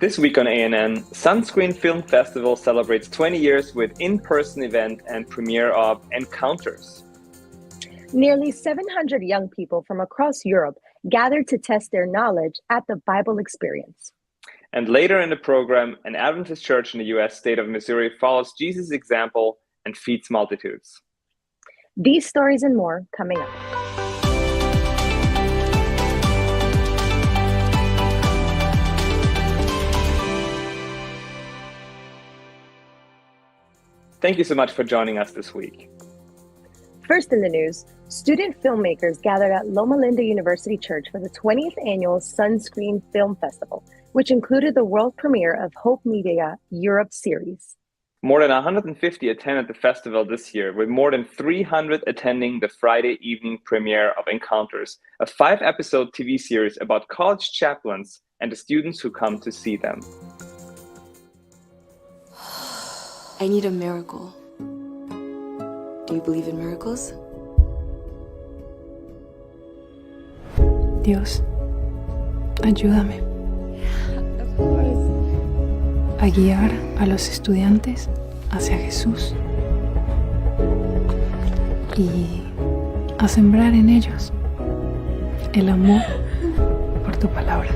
This week on ANN, Sunscreen Film Festival celebrates 20 years with in-person event and premiere of Encounters. Nearly 700 young people from across Europe gathered to test their knowledge at the Bible Experience. And later in the program, an Adventist church in the U.S. state of Missouri follows Jesus' example and feeds multitudes. These stories and more coming up. Thank you so much for joining us this week. First in the news, student filmmakers gathered at Loma Linda University Church for the 20th annual Sunscreen Film Festival, which included the world premiere of Hope Media Europe series. More than 150 attended the festival this year, with more than 300 attending the Friday evening premiere of Encounters, a 5-episode TV series about college chaplains and the students who come to see them. I need a miracle. Do you believe in miracles? Dios, ayúdame Of course. a guiar a los estudiantes hacia Jesús y a sembrar en ellos el amor por tu palabra.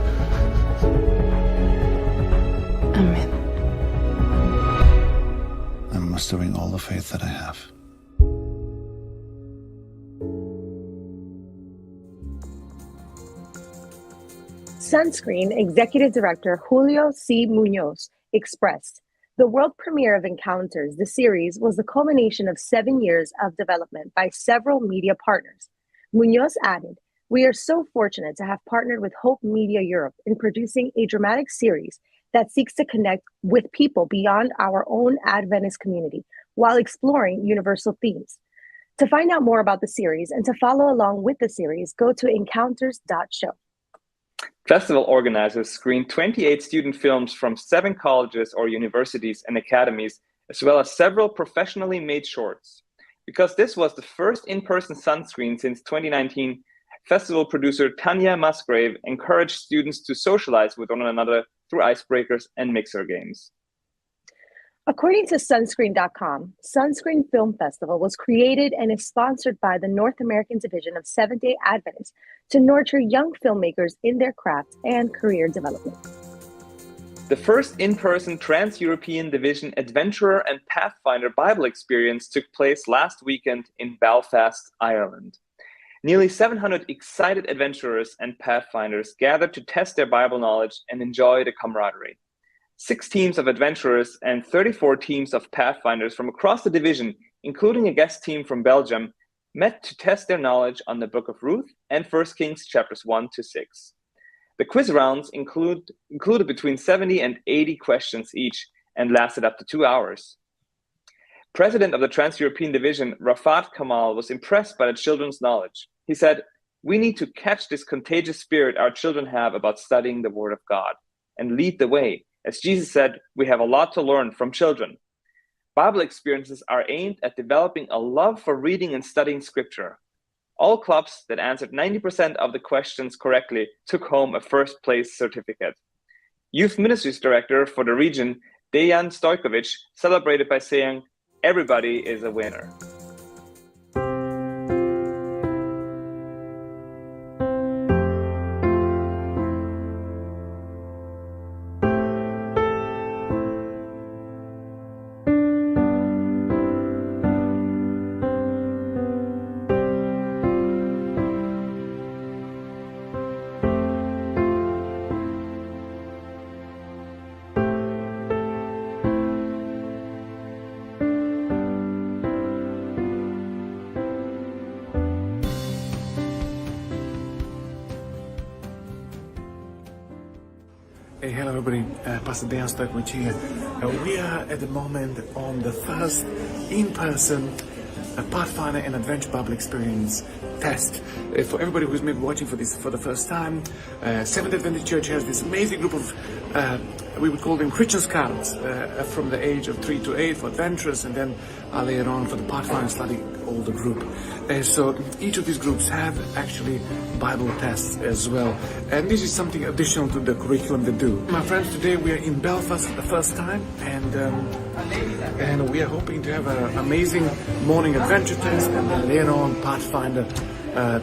Amén. I'm mustering all the faith that I have. Sunscreen Executive Director Julio C. Munoz expressed, "The world premiere of Encounters, the series, was the culmination of 7 years of development by several media partners." Munoz added, "We are so fortunate to have partnered with Hope Media Europe in producing a dramatic series that seeks to connect with people beyond our own Adventist community while exploring universal themes." To find out more about the series and to follow along with the series, go to encounters.show. Festival organizers screened 28 student films from 7 colleges or universities and academies, as well as several professionally made shorts. Because this was the first in-person Sunscreen since 2019, festival producer Tanya Musgrave encouraged students to socialize with one another through icebreakers and mixer games. According to Sunscreen.com, Sunscreen Film Festival was created and is sponsored by the North American Division of Seventh-day Adventists to nurture young filmmakers in their craft and career development. The first in-person Trans-European Division Adventurer and Pathfinder Bible Experience took place last weekend in Belfast, Ireland. Nearly 700 excited adventurers and pathfinders gathered to test their Bible knowledge and enjoy the camaraderie. 6 teams of adventurers and 34 teams of pathfinders from across the division, including a guest team from Belgium, met to test their knowledge on the Book of Ruth and 1 Kings chapters 1 to 6. The quiz rounds included between 70 and 80 questions each and lasted up to 2 hours. President of the Trans-European Division, Rafat Kamal, was impressed by the children's knowledge. He said, "We need to catch this contagious spirit our children have about studying the Word of God and lead the way. As Jesus said, we have a lot to learn from children." Bible experiences are aimed at developing a love for reading and studying Scripture. All clubs that answered 90% of the questions correctly took home a first-place certificate. Youth Ministries Director for the region, Dejan Stojkovic, celebrated by saying, "Everybody is a winner." Hey, hello everybody, Pastor Dejan Stojkovic here. We are at the moment on the first in-person Pathfinder and Adventure Bible Experience test. For everybody who's maybe watching for this for the first time, Seventh Adventist Church has this amazing group of we would call them Christian Scouts from the age of 3 to 8 for adventurers, and then later on for the Pathfinder slightly older group. So each of these groups have actually Bible tests as well, and this is something additional to the curriculum they do. My friends, today we are in Belfast for the first time, and we are hoping to have an amazing morning adventure test and then later on Pathfinder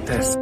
test.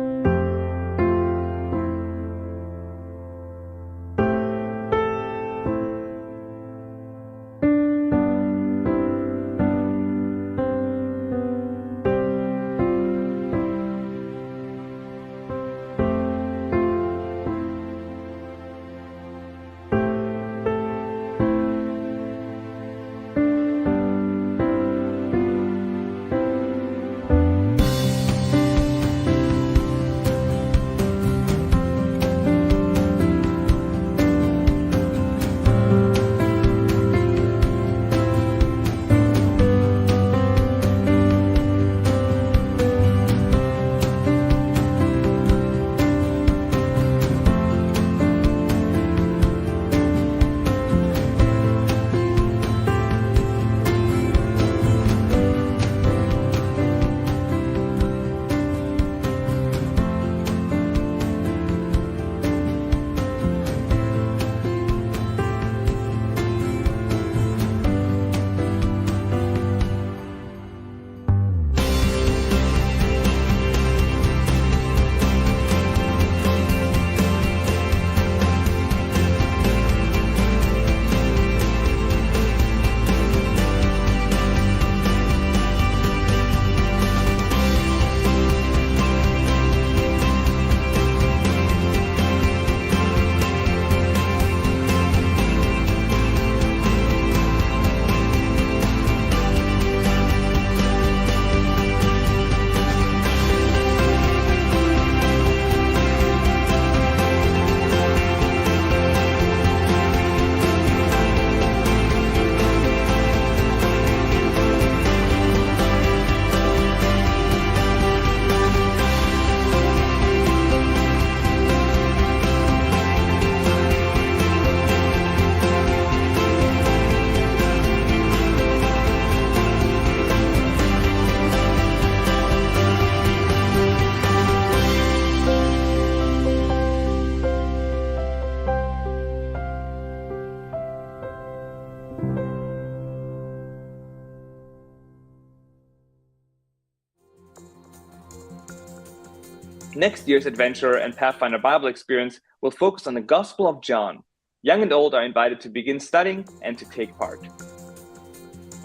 Next year's Adventurer and Pathfinder Bible experience will focus on the Gospel of John. Young and old are invited to begin studying and to take part.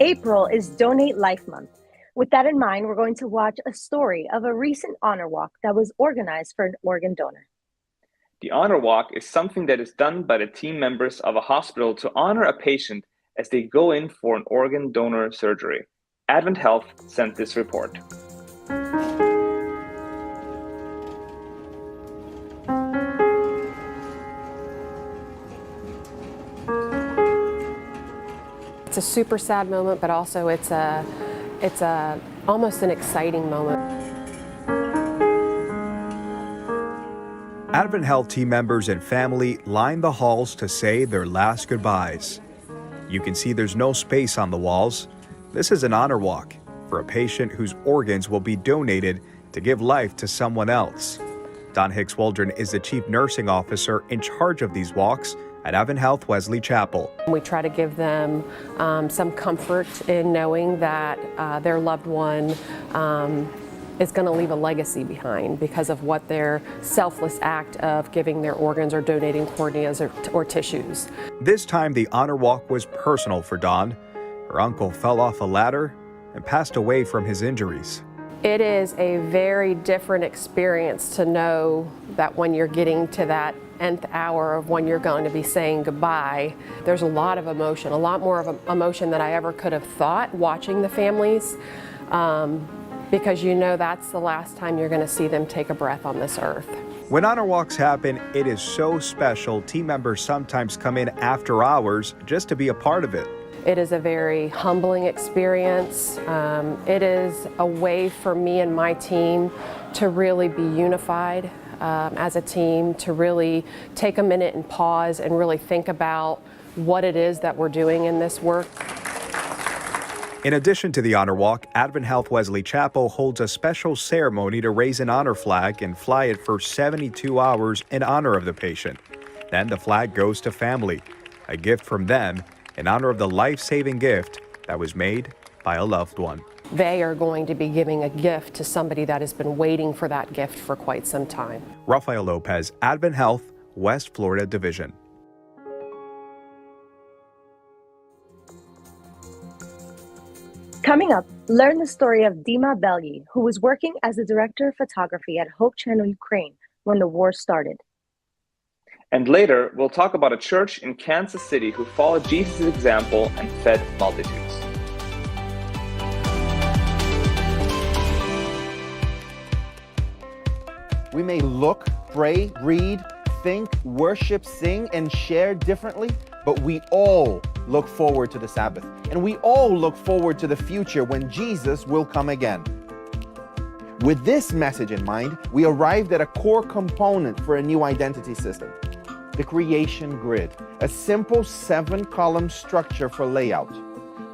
April is Donate Life Month. With that in mind, we're going to watch a story of a recent honor walk that was organized for an organ donor. The honor walk is something that is done by the team members of a hospital to honor a patient as they go in for an organ donor surgery. Advent Health sent this report. It's a super sad moment, but also it's almost an exciting moment. Advent Health team members and family line the halls to say their last goodbyes. You can see there's no space on the walls. This is an honor walk for a patient whose organs will be donated to give life to someone else. Don Hicks Waldron is the chief nursing officer in charge of these walks at Advent Health Wesley Chapel. We try to give them some comfort in knowing that their loved one is going to leave a legacy behind because of what their selfless act of giving their organs or donating corneas or tissues. This time the honor walk was personal for Dawn. Her uncle fell off a ladder and passed away from his injuries. It is a very different experience to know that when you're getting to that nth hour of when you're going to be saying goodbye, there's a lot of emotion, a lot more of emotion than I ever could have thought watching the families, because you know that's the last time you're going to see them take a breath on this earth. When honor walks happen, it is so special. Team members sometimes come in after hours just to be a part of it. It is a very humbling experience. It is a way for me and my team to really be unified as a team, to really take a minute and pause and really think about what it is that we're doing in this work. In addition to the Honor Walk, Advent Health Wesley Chapel holds a special ceremony to raise an honor flag and fly it for 72 hours in honor of the patient. Then the flag goes to family, a gift from them in honor of the life-saving gift that was made by a loved one. They are going to be giving a gift to somebody that has been waiting for that gift for quite some time. Rafael Lopez, Advent Health, West Florida Division. Coming up, learn the story of Dima Belyi, who was working as the director of photography at Hope Channel Ukraine when the war started. And later, we'll talk about a church in Kansas City who followed Jesus' example and fed multitudes. We may look, pray, read, think, worship, sing, and share differently, but we all look forward to the Sabbath. And we all look forward to the future when Jesus will come again. With this message in mind, we arrived at a core component for a new identity system, the creation grid, a simple 7-column structure for layout.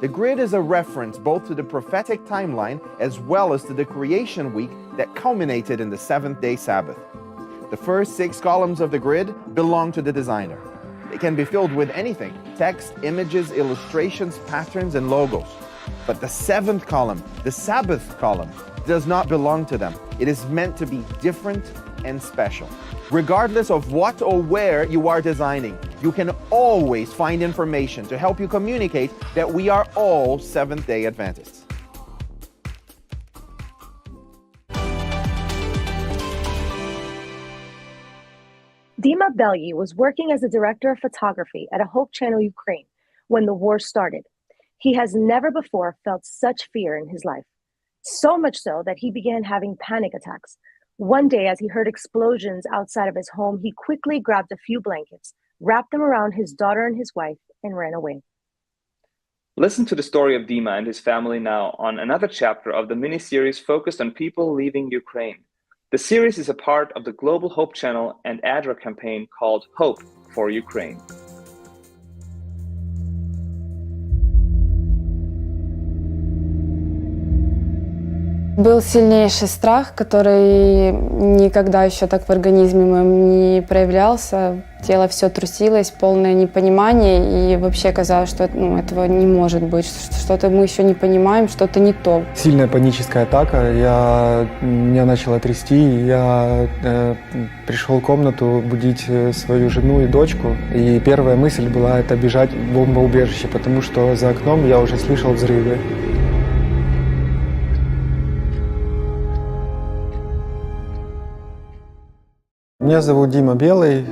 The grid is a reference both to the prophetic timeline as well as to the creation week that culminated in the 7th-day Sabbath. The first 6 columns of the grid belong to the designer. It can be filled with anything: text, images, illustrations, patterns, and logos. But the 7th column, the Sabbath column, does not belong to them. It is meant to be different and special. Regardless of what or where you are designing, you can always find information to help you communicate that we are all Seventh-day Adventists. Dima Belyi was working as a director of photography at a Hope Channel Ukraine when the war started. He has never before felt such fear in his life, so much so that he began having panic attacks. One day, as he heard explosions outside of his home, he quickly grabbed a few blankets, wrapped them around his daughter and his wife, and ran away. Listen to the story of Dima and his family now on another chapter of the mini-series focused on people leaving Ukraine. The series is a part of the Global Hope Channel and ADRA campaign called Hope for Ukraine. Был сильнейший страх, который никогда еще так в организме моем не проявлялся. Тело все трусилось, полное непонимание, и вообще казалось, что этого не может быть, что-то мы еще не понимаем, что-то не то. Сильная паническая атака, меня начало трясти, я пришел в комнату будить свою жену и дочку, и первая мысль была это бежать в бомбоубежище, потому что за окном я уже слышал взрывы. Меня зовут Дима Белый,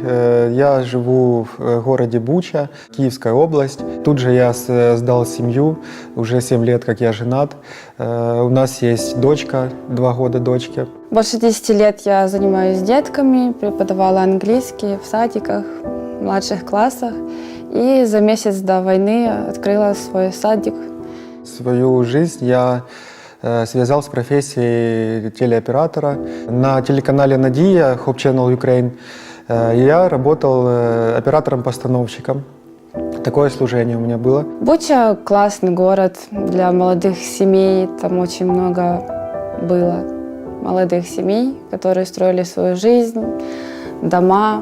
я живу в городе Буча, Киевская область. Тут же я создал семью, уже 7 лет, как я женат. У нас есть дочка, 2 года дочке. Больше 10 лет я занимаюсь с детками, преподавала английский в садиках, в младших классах. И за месяц до войны открыла свой садик. Свою жизнь я связал с профессией телеоператора. На телеканале «Надия», Hope Channel Ukraine, я работал оператором-постановщиком. Такое служение у меня было. Буча – классный город для молодых семей. Там очень много было молодых семей, которые строили свою жизнь, дома,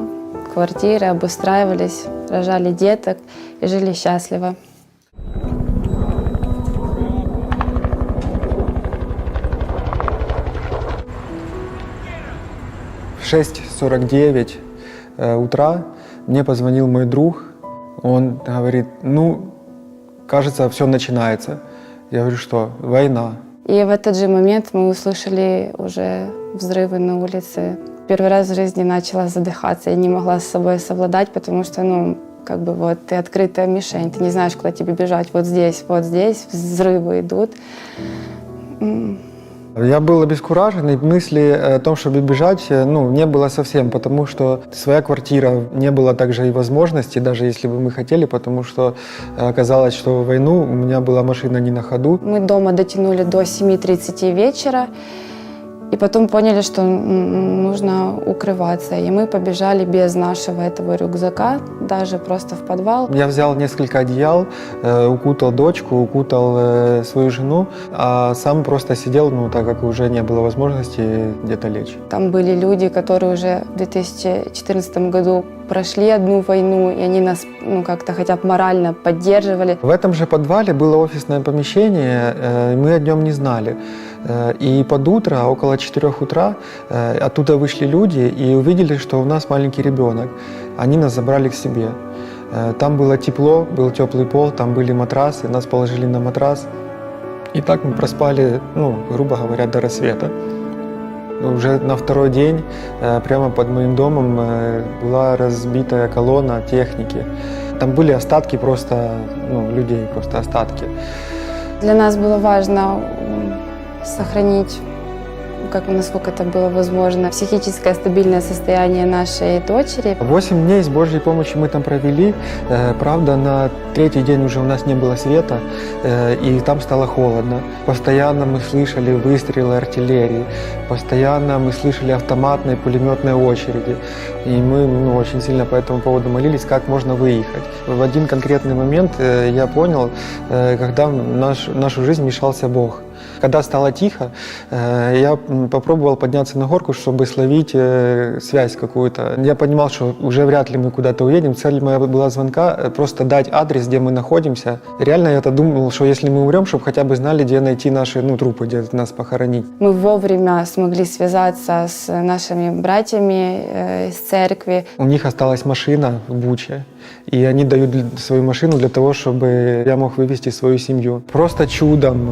квартиры, обустраивались, рожали деток и жили счастливо. В 6:49 утра мне позвонил мой друг. Он говорит, кажется, все начинается. Я говорю, что? Война. И в этот же момент мы услышали уже взрывы на улице. Первый раз в жизни начала задыхаться. Я не могла с собой совладать, потому что, ты открытая мишень. Ты не знаешь, куда тебе бежать. Вот здесь взрывы идут. Я был обескуражен, и мысли о том, чтобы бежать, не было совсем, потому что своя квартира, не было также и возможности, даже если бы мы хотели, потому что оказалось, что в войну у меня была машина не на ходу. Мы дома дотянули до 7:30 вечера, И потом поняли, что нужно укрываться. И мы побежали без нашего этого рюкзака, даже просто в подвал. Я взял несколько одеял, укутал дочку, укутал свою жену, а сам просто сидел, так как уже не было возможности где-то лечь. Там были люди, которые уже в 2014 году прошли одну войну, и они нас как-то хотя бы морально поддерживали. В этом же подвале было офисное помещение, мы о нем не знали. И под утро, около 4 утра, оттуда вышли люди и увидели, что у нас маленький ребенок. Они нас забрали к себе. Там было тепло, был теплый пол, там были матрасы, нас положили на матрас. И так мы проспали, грубо говоря, до рассвета. Уже на второй день прямо под моим домом была разбитая колонна техники. Там были остатки просто, людей, просто остатки. Для нас было важно сохранить, насколько это было возможно, психическое стабильное состояние нашей дочери. 8 дней с Божьей помощью мы там провели. Правда, на 3-й день уже у нас не было света, и там стало холодно. Постоянно мы слышали выстрелы артиллерии, постоянно мы слышали автоматные, пулеметные очереди. И мы очень сильно по этому поводу молились, как можно выехать. В один конкретный момент я понял, когда в нашу жизнь вмешался Бог. Когда стало тихо, я попробовал подняться на горку, чтобы словить связь какую-то. Я понимал, что уже вряд ли мы куда-то уедем. Цель моя была звонка просто дать адрес, где мы находимся. Реально я думал, что если мы умрем, чтобы хотя бы знали, где найти наши трупы, где нас похоронить. Мы вовремя смогли связаться с нашими братьями из церкви. У них осталась машина в Буче, и они дают свою машину для того, чтобы я мог вывезти свою семью. Просто чудом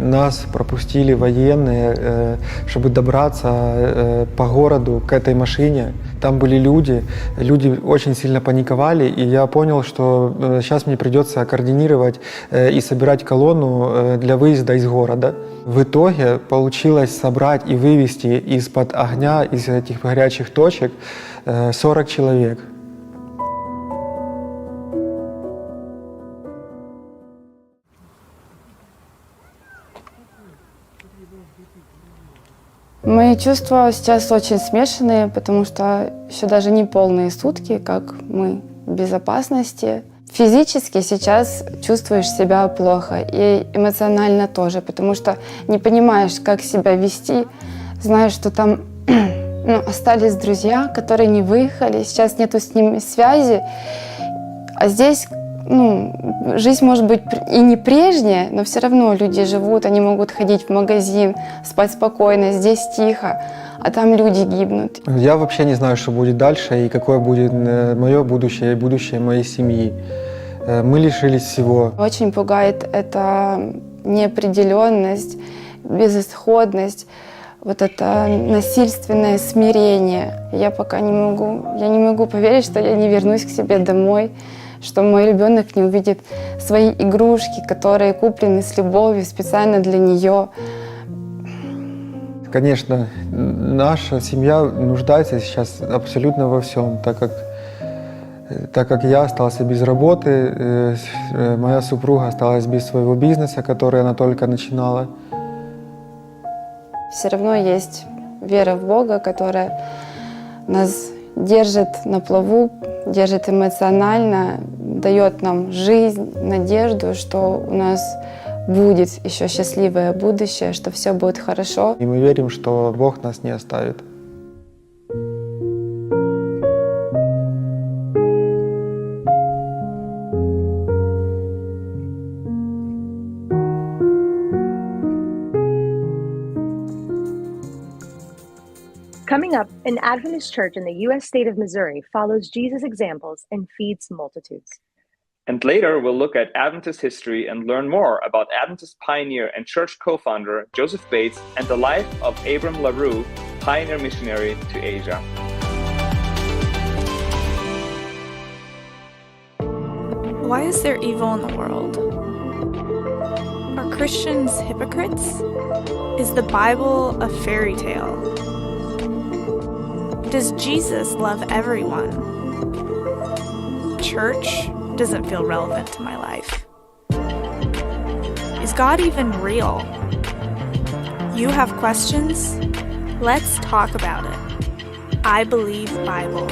нас пропустили военные, чтобы добраться по городу к этой машине. Там были люди очень сильно паниковали, и я понял, что сейчас мне придется координировать и собирать колонну для выезда из города. В итоге получилось собрать и вывести из-под огня, из этих горячих точек 40 человек. Мои чувства сейчас очень смешанные, потому что еще даже не полные сутки, как мы в безопасности. Физически сейчас чувствуешь себя плохо и эмоционально тоже, потому что не понимаешь, как себя вести, знаешь, что там остались друзья, которые не выехали, сейчас нету с ними связи, а здесь жизнь может быть и не прежняя, но все равно люди живут, они могут ходить в магазин, спать спокойно, здесь тихо, а там люди гибнут. Я вообще не знаю, что будет дальше и какое будет мое будущее и будущее моей семьи. Мы лишились всего. Очень пугает эта неопределенность, безысходность, вот это насильственное смирение. Я пока не могу поверить, что я не вернусь к себе домой, что мой ребенок не увидит свои игрушки, которые куплены с любовью специально для нее. Конечно, наша семья нуждается сейчас абсолютно во всем, так как я остался без работы, моя супруга осталась без своего бизнеса, который она только начинала. Все равно есть вера в Бога, которая нас держит на плаву, держит эмоционально, дает нам жизнь, надежду, что у нас будет еще счастливое будущее, что все будет хорошо. И мы верим, что Бог нас не оставит. Coming up, an Adventist church in the U.S. state of Missouri follows Jesus' examples and feeds multitudes. And later, we'll look at Adventist history and learn more about Adventist pioneer and church co-founder Joseph Bates and the life of Abram LaRue, pioneer missionary to Asia. Why is there evil in the world? Are Christians hypocrites? Is the Bible a fairy tale? Does Jesus love everyone? Church doesn't feel relevant to my life. Is God even real? You have questions? Let's talk about it. I Believe Bible.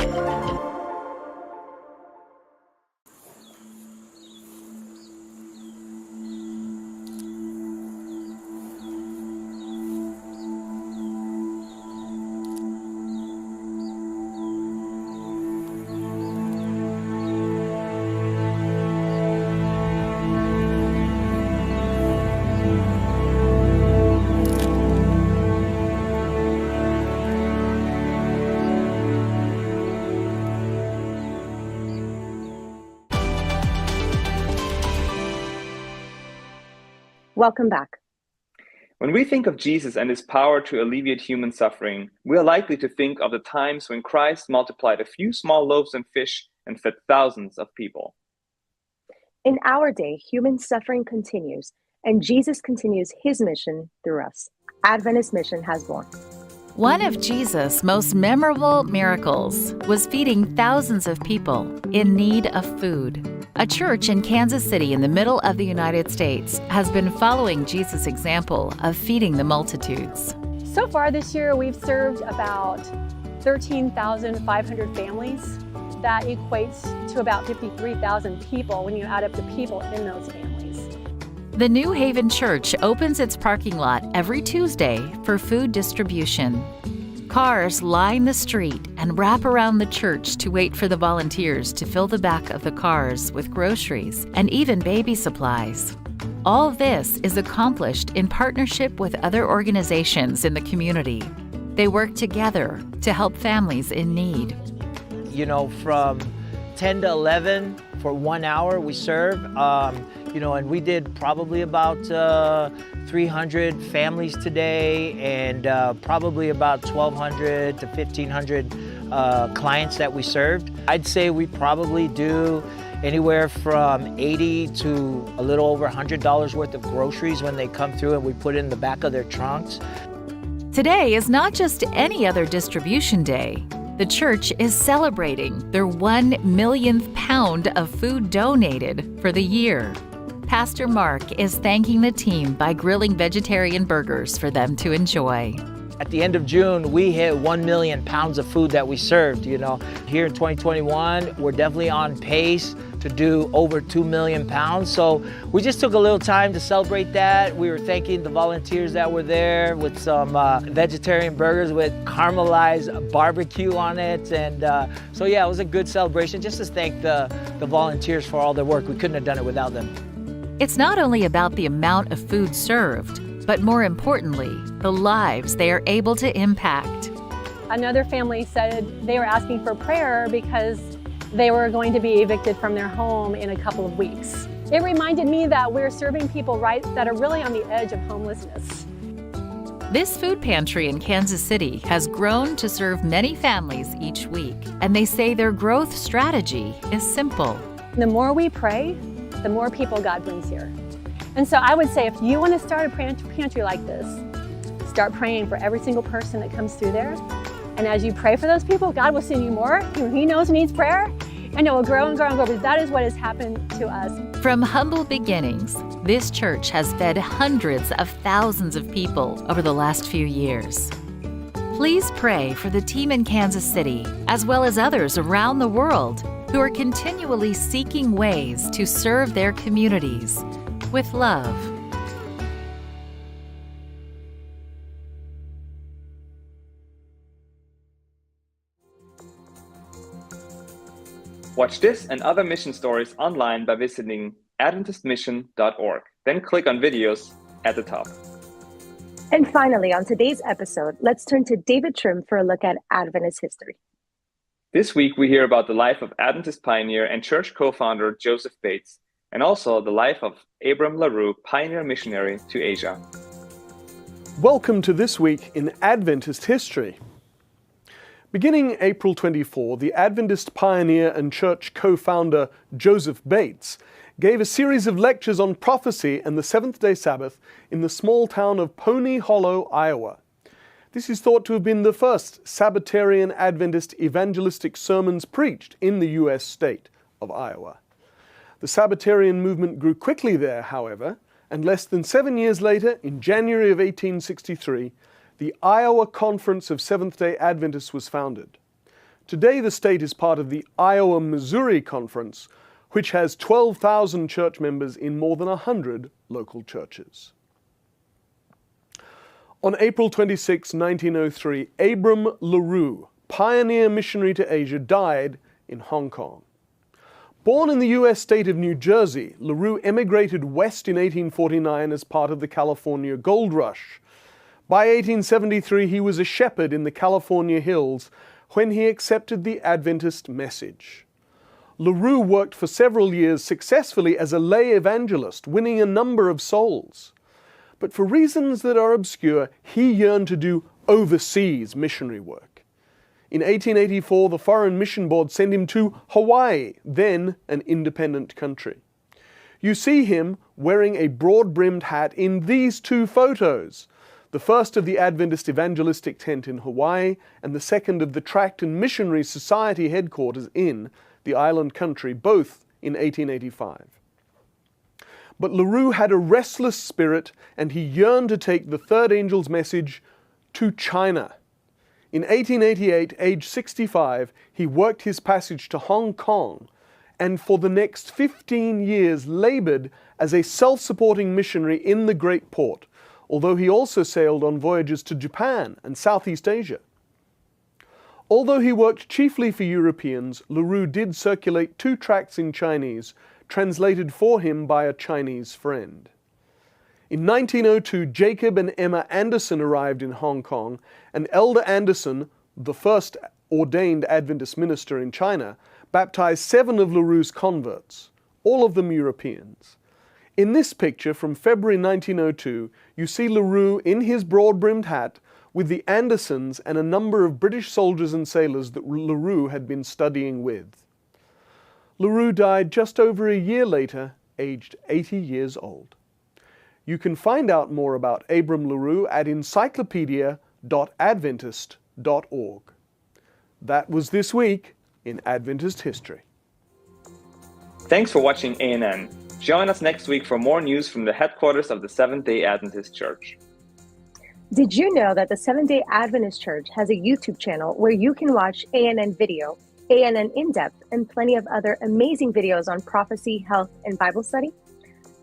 Welcome back. When we think of Jesus and his power to alleviate human suffering, we are likely to think of the times when Christ multiplied a few small loaves and fish and fed thousands of people. In our day, human suffering continues, and Jesus continues his mission through us. Adventist Mission has more. One of Jesus' most memorable miracles was feeding thousands of people in need of food. A church in Kansas City in the middle of the United States has been following Jesus' example of feeding the multitudes. So far this year, we've served about 13,500 families. That equates to about 53,000 people when you add up the people in those families. The New Haven Church opens its parking lot every Tuesday for food distribution. Cars line the street and wrap around the church to wait for the volunteers to fill the back of the cars with groceries and even baby supplies. All of this is accomplished in partnership with other organizations in the community. They work together to help families in need. You know, from 10 to 11 for 1 hour we serve. And we did probably about 300 families today and probably about 1,200 to 1,500 clients that we served. I'd say we probably do anywhere from $80 to a little over $100 worth of groceries when they come through and we put it in the back of their trunks. Today is not just any other distribution day. The church is celebrating their 1 millionth pound of food donated for the year. Pastor Mark is thanking the team by grilling vegetarian burgers for them to enjoy. At the end of June, we hit 1 million pounds of food that we served. Here in 2021, we're definitely on pace to do over 2 million pounds. So we just took a little time to celebrate that. We were thanking the volunteers that were there with some vegetarian burgers with caramelized barbecue on it. And so yeah, it was a good celebration just to thank the volunteers for all their work. We couldn't have done it without them. It's not only about the amount of food served, but more importantly, the lives they are able to impact. Another family said they were asking for prayer because they were going to be evicted from their home in a couple of weeks. It reminded me that we're serving people that are really on the edge of homelessness. This food pantry in Kansas City has grown to serve many families each week, and they say their growth strategy is simple. The more we pray, the more people God brings here. And so I would say if you want to start a pantry like this, start praying for every single person that comes through there. And as you pray for those people, God will send you more. He knows who needs prayer, and it will grow and grow and grow, because that is what has happened to us. From humble beginnings, this church has fed hundreds of thousands of people over the last few years. Please pray for the team in Kansas City, as well as others around the world who are continually seeking ways to serve their communities with love. Watch this and other mission stories online by visiting AdventistMission.org. Then click on videos at the top. And finally, on today's episode, let's turn to David Trim for a look at Adventist history. This week, we hear about the life of Adventist pioneer and church co-founder Joseph Bates, and also the life of Abram LaRue, pioneer missionary to Asia. Welcome to This Week in Adventist History. Beginning April 24, the Adventist pioneer and church co-founder Joseph Bates gave a series of lectures on prophecy and the Seventh-day Sabbath in the small town of Pony Hollow, Iowa. This is thought to have been the first Sabbatarian Adventist evangelistic sermons preached in the U.S. state of Iowa. The Sabbatarian movement grew quickly there, however, and less than 7 years later, in January of 1863, the Iowa Conference of Seventh-day Adventists was founded. Today, the state is part of the Iowa-Missouri Conference, which has 12,000 church members in more than 100 local churches. On April 26, 1903, Abram LaRue, pioneer missionary to Asia, died in Hong Kong. Born in the U.S. state of New Jersey, LaRue emigrated west in 1849 as part of the California Gold Rush. By 1873, he was a shepherd in the California hills when he accepted the Adventist message. LaRue worked for several years successfully as a lay evangelist, winning a number of souls. But for reasons that are obscure, he yearned to do overseas missionary work. In 1884, the Foreign Mission Board sent him to Hawaii, then an independent country. You see him wearing a broad-brimmed hat in these two photos, the first of the Adventist Evangelistic Tent in Hawaii, and the second of the Tract and Missionary Society headquarters in the island country, both in 1885. But LaRue had a restless spirit, and he yearned to take the third angel's message to China. In 1888, age 65, he worked his passage to Hong Kong, and for the next 15 years labored as a self-supporting missionary in the Great Port, although he also sailed on voyages to Japan and Southeast Asia. Although he worked chiefly for Europeans, LaRue did circulate 2 tracts in Chinese, translated for him by a Chinese friend. In 1902, Jacob and Emma Anderson arrived in Hong Kong, and Elder Anderson, the first ordained Adventist minister in China, baptized 7 of LaRue's converts, all of them Europeans. In this picture from February 1902, you see LaRue in his broad-brimmed hat with the Andersons and a number of British soldiers and sailors that LaRue had been studying with. LaRue died just over a year later, aged 80 years old. You can find out more about Abram LaRue at encyclopedia.adventist.org. That was this week in Adventist history. Thanks for watching ANN. Join us next week for more news from the headquarters of the Seventh-day Adventist Church. Did you know that the Seventh-day Adventist Church has a YouTube channel where you can watch ANN Video, ANN In-Depth, and plenty of other amazing videos on prophecy, health, and Bible study?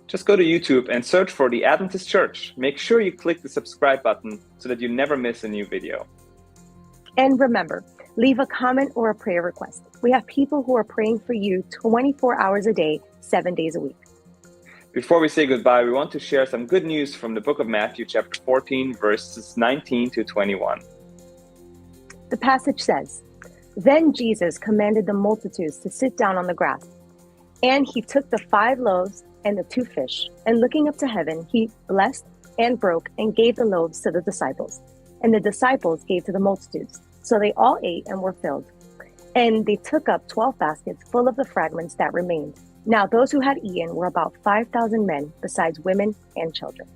Just go to YouTube and search for the Adventist Church. Make sure you click the subscribe button so that you never miss a new video. And remember, leave a comment or a prayer request. We have people who are praying for you 24 hours a day, 7 days a week. Before we say goodbye, we want to share some good news from the book of Matthew, chapter 14, verses 19 to 21. The passage says, "Then Jesus commanded the multitudes to sit down on the grass. And he took the 5 loaves and the 2 fish, and looking up to heaven, he blessed and broke and gave the loaves to the disciples. And the disciples gave to the multitudes. So they all ate and were filled. And they took up 12 baskets full of the fragments that remained. Now those who had eaten were about 5,000 men, besides women and children."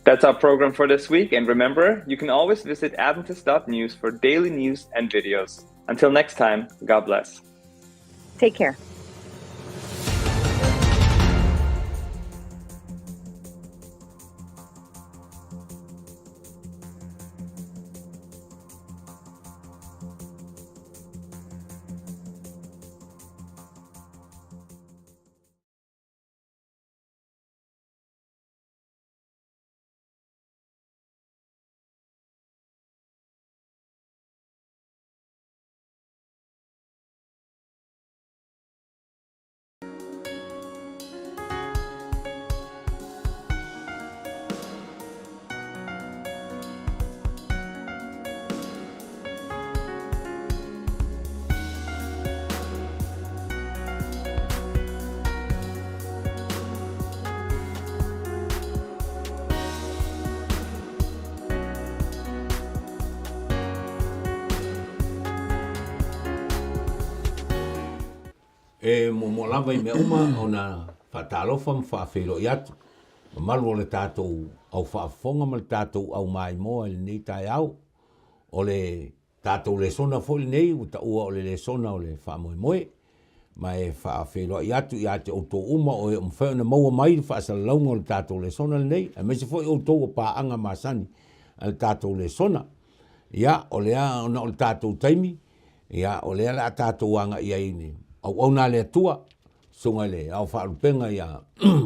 That's our program for this week. And remember, you can always visit Adventist.news for daily news and videos. Until next time, God bless. Take care. E mo lava I me uma o na whatalofa mwhawhero I atu. Malu o le tātou au whaafonga ma le tātou au mai moa le nei tai au. O le tātou le sona fo le nei, uta ua o le sona o le whaamoe moe. Ma e whawhero I atu I ate o tō uma o e mwhau na maua mai whaasalaunga o le tātou le sona le nei. A me se fo I o tō o pāanga masani. al tātou le sona. Ia, o lea ona o le tātou taimi, ia, o lea la tātou anga ia ini. Au nā le atua, sunga le au whaarupenga ia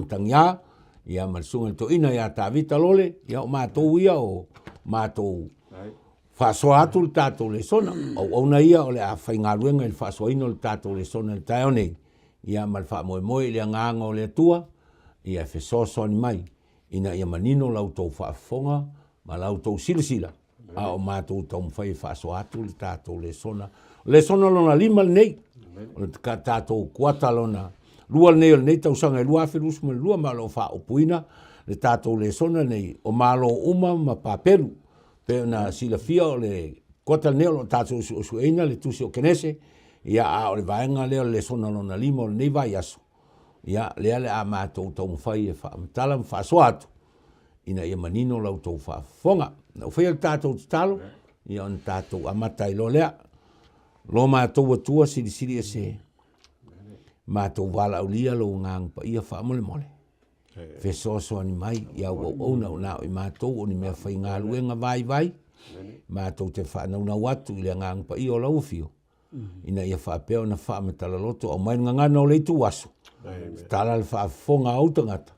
tangia, ia malsunga to ina ia tāwita lole, ia o mātou ia o mātou whaasoa atu le tātou le sona. Au na ia o le a whaingaruenga il whaasoa ino le tātou le sona le tae onei. Ia mal wha moe moe le nganga o le atua, ia whesoso ni mai. Ina ia manino lau tau whaafonga, ma lau tau silasila. A o mātou tau mwhai whaasoa atu le tātou le sona. Le sona lona lima le nei. O le tātou kuata lona. Lua le nei o le nei tau sanga lua awhirus ma lua ma lo wha opuina. Le tātou le sona nei o malo uma ma paperu. Pe na sila fia o le kota neo lo tātou su eina le tusi o kenese. Ia a o le vaenga leo le sona lona lima o le nei vai aso. Ia lea le a mātou tau mwhai e wha amtala mwhaasoa atu. Ina ia manino lau tau whaafonga. Na uwhai al tātou talo. Ia on tātou amatai lo lea. Lo mātou atua siri siri e se. Mātou wala au lia lo ngang pa ia wha mole mole. Fesoso ani mai, ia au na o i mātou o ni mea whai ngā luenga vai vai. Mātou te whanau na watu i le ngang pa ia o lau fio. Ina ia whaapeo na wha me tala loto au mai ngangana o leitu waso. Tala le whaafonga au tangata.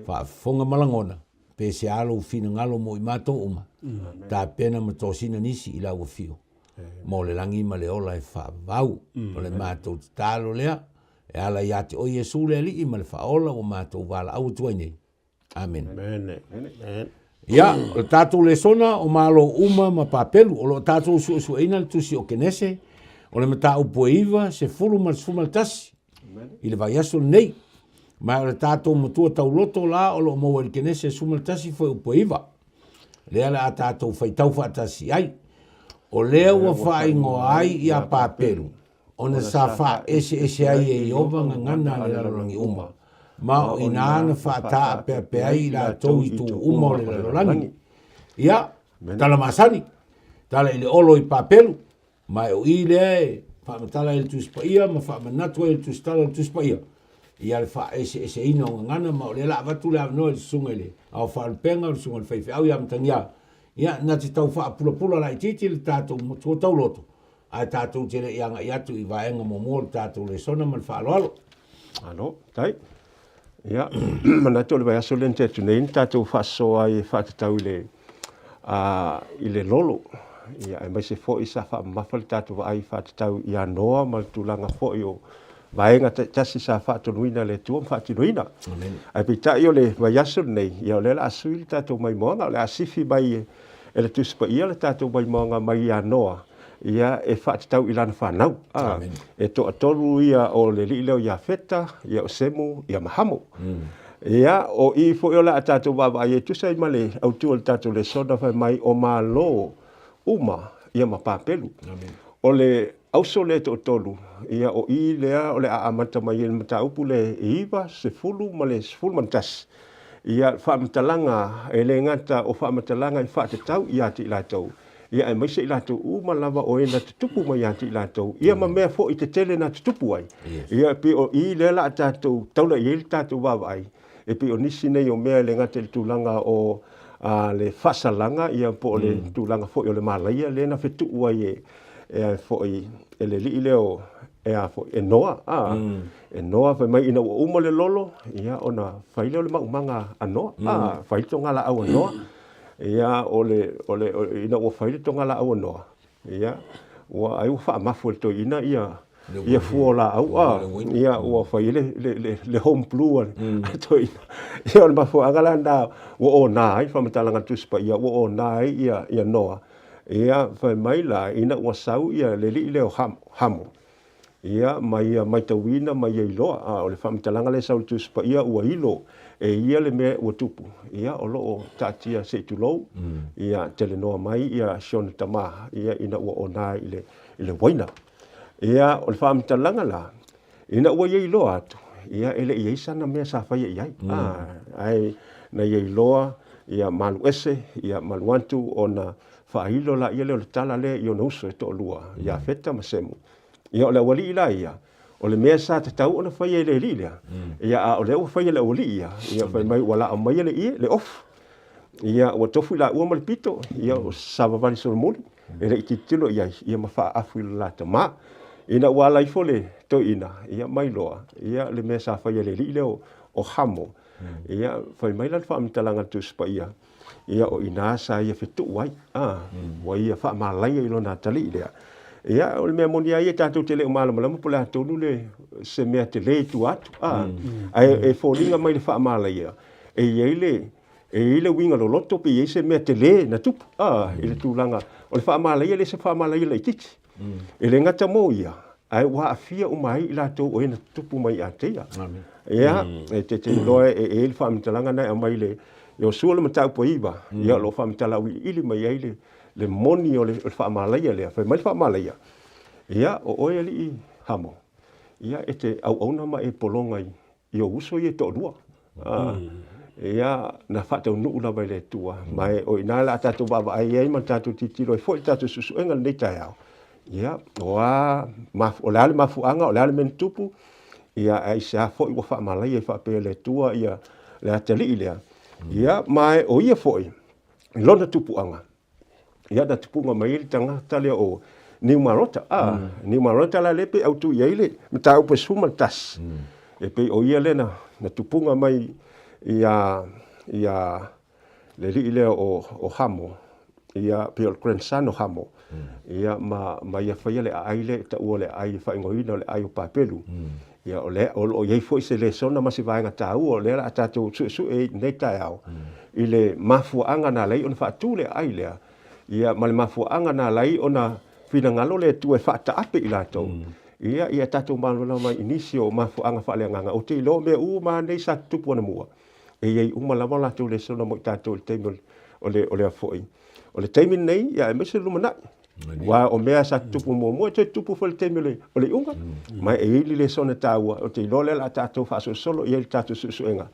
Whaafonga malangona. Pese alo fina ngalo mo i mātou uma. Tā pena ma tōsina nisi i lau fio. Mo le langi ma le ola e whaavau. O le mātou talo lea. E ala ia te o Iesu le li i ma le whaola o mātou wala au tuai nei. Amen. Ia, o tātou le sona o malo uma ma papelu. O lo tātou su eina le tusi o kenese. O le mata upo iwa se fulu ma le tasi. I le vai aso nei. Ma o le tātou matua tau loto la o lo maua le kenese su ma le tasi foi upo iwa. Lea le a tātou fai tau whaatasi ai. O lea ua whaingo ai i a papelu. Ona sa wha ese ai e iova ngana le larangi uma. Ma o inaana wha taa pe ai la tau i tu uma o le larangi. Ia, tala masani. Tala ili olo i papelu. Ma o i le, wha matala ili tuspa ia, ma wha manatua ili tustala ili tuspa ia. Ia le wha ese ina o ngana, ma o le la avatu le avanoa ili sunga ili. Au wha alpenga ili sunga ili whaiwhi au i amtangia. Ia, nati tau wha pula la i titi ili tātou motua tau loto. Ai tātou tere ianga i atu i vaenga mo mō tātou le sona man whaaloalo. Alo, tai. Ia, manatu le vai aso len te tunei tātou whasoa i whatatau i le lolo. Ia, e mai se fo i sa wha mawhali tātou wa ai whatatau i anoa mal tūlanga fo i o vaenga tasi sa whatonuina le tuam whatinuina. Ai pita i o le vai aso nei, ia o le la asui tātou mai moanga, le asifi mai e le tuspa ia le tātou mai moanga mai i anoa. Ia e whaatitau i lana whanau. E to atolu ia o le li leo ia feta, ia o semu, ia mahamo. Ia o i fo iola a tātou wawa i e tusa i male au tua le tātou le soda whai mai o malo uma ia mapapelu. O le auso le to atolu, ia o i lea o le a amata mai i le mata upu le iwa se fulu ma le se fulu mantas. Ia whaamatalanga e le ngata o whaamatalanga i whaatatau i ati i lātou. Ia e maise i lātou uma lava o e na te tupu mai ati i lātou. Ia ma mea fo i te tele na te tupu ai. Ia pe o i lela a tātou, taula i ele tātou wawa ai. E pe o nisi nei o mea le ngate le tūlanga o le whasalanga, ia po o le tūlanga fo i o le malaia, le na whetu uai e fo i e le li leo e a fo e noa. E noa whai mai ina ua uma le lolo, ia o na whaile o le maumanga a noa. Whaito ngala au a noa. Ia ole ina o faile tonga la au noa. Ia o ai o fa mafu to ina ia fuola au ia o faile le home blue to ina. Ia o mafu agalanda o na ai fa matalanga tuspa ia o na ia noa. Ia fa mai la ina o sau ia le li le hamo. Ia mai tawina mai iloa o le fa matalanga le sau tuspa ia o ilo. E ia le mea ua tupu. Ia o loo tātia se tulou. Ia tele noa mai, ia Shona Tama. Ia ina ua ona i le waina. Ia o le whaamitalanga la. Ina ua iei loa atu. Ia ele iei sana mea sa whaia iai. Ai na iei loa, ia malu ese, ia malu antu o na whaahilo la ia leo le tala le i o na uso e to lua. Ia feta masemu. Ia o le wali ila ia. O le mea sa te tau ona whaia le li lea. Ia o le o whaia le o li ia. Ia whai mai wala o mai le i, le off. ia ua tofu la ua malipito ia o savavali solomoni e le ititilo ia mafaafu i la tama ina ua lai fole toina ia mai loa ia le mea sa faia le li le o hamo ia fai mai la faamitalaga tusipa ia o ina sa ia fetuu ai ua ia faamalaia i lona talii lea ia o le mea moni ai e tatou te leo malamalama po le atonu le se mea te lē tu atu e foliga mai le faamalaia e iai le winga lo loto pe iai se mea te lē na tupu i le tulaga o le faamalaia le se faamalaia le ititi e le gata mo ia ae ua afia uma ai i latou o ena tupu mai ateia ia e te loa e le faamitalaga nai amai le o sua le mataupu iva ia lo faamitala ili mai ai le moni o le faamalaia lea fai mai le faamalaia ia o oe alii hamo ia e te auauna ma e pologa i o uso i e toʻalua ia na faataunuu lava i le atua mae o ina la tatou vaavaai ai ma tatou titilo ai foʻi tatou susuʻega lenei taeao ia oa o le ale mafuaga o le ale mena tupu ia aisa foʻi ua faamalaia i faapea le atua ia le atalii lea ia mae o ia foʻi i lona tupuaga ia na tupunga mai le tangata lea o Niumarota Niumarota la le pe autu ia ile mata upa suma tas e pe o ia le na tupunga mai ia le li le o hamo ia pe o grandson o hamo ia ma ia faia le aile ta o le ai fa ingoina le ai o papelu ia o ia foi se le sona ma se vai ngata o le la tatou su e nei taeao i le mafuanga na lei on fa tu le ai lea ia ma le mafuanga na lai ona finangalo le tu e faataape i latou ia tatou malona mai inisio mafuanga faaleagaga o te ilo mea uma nei sa tupu ana mua e iai uma lava latou le sona mo i tatou le taimi o le afoʻi o le taimi nei ia e mese lumanaʻi ua o mea sa tupu muamua te tupu fa le taimi o le unga mai e ili le sona tāua o te ilo le la tatou faasolosolo ia le tatou suʻesuʻega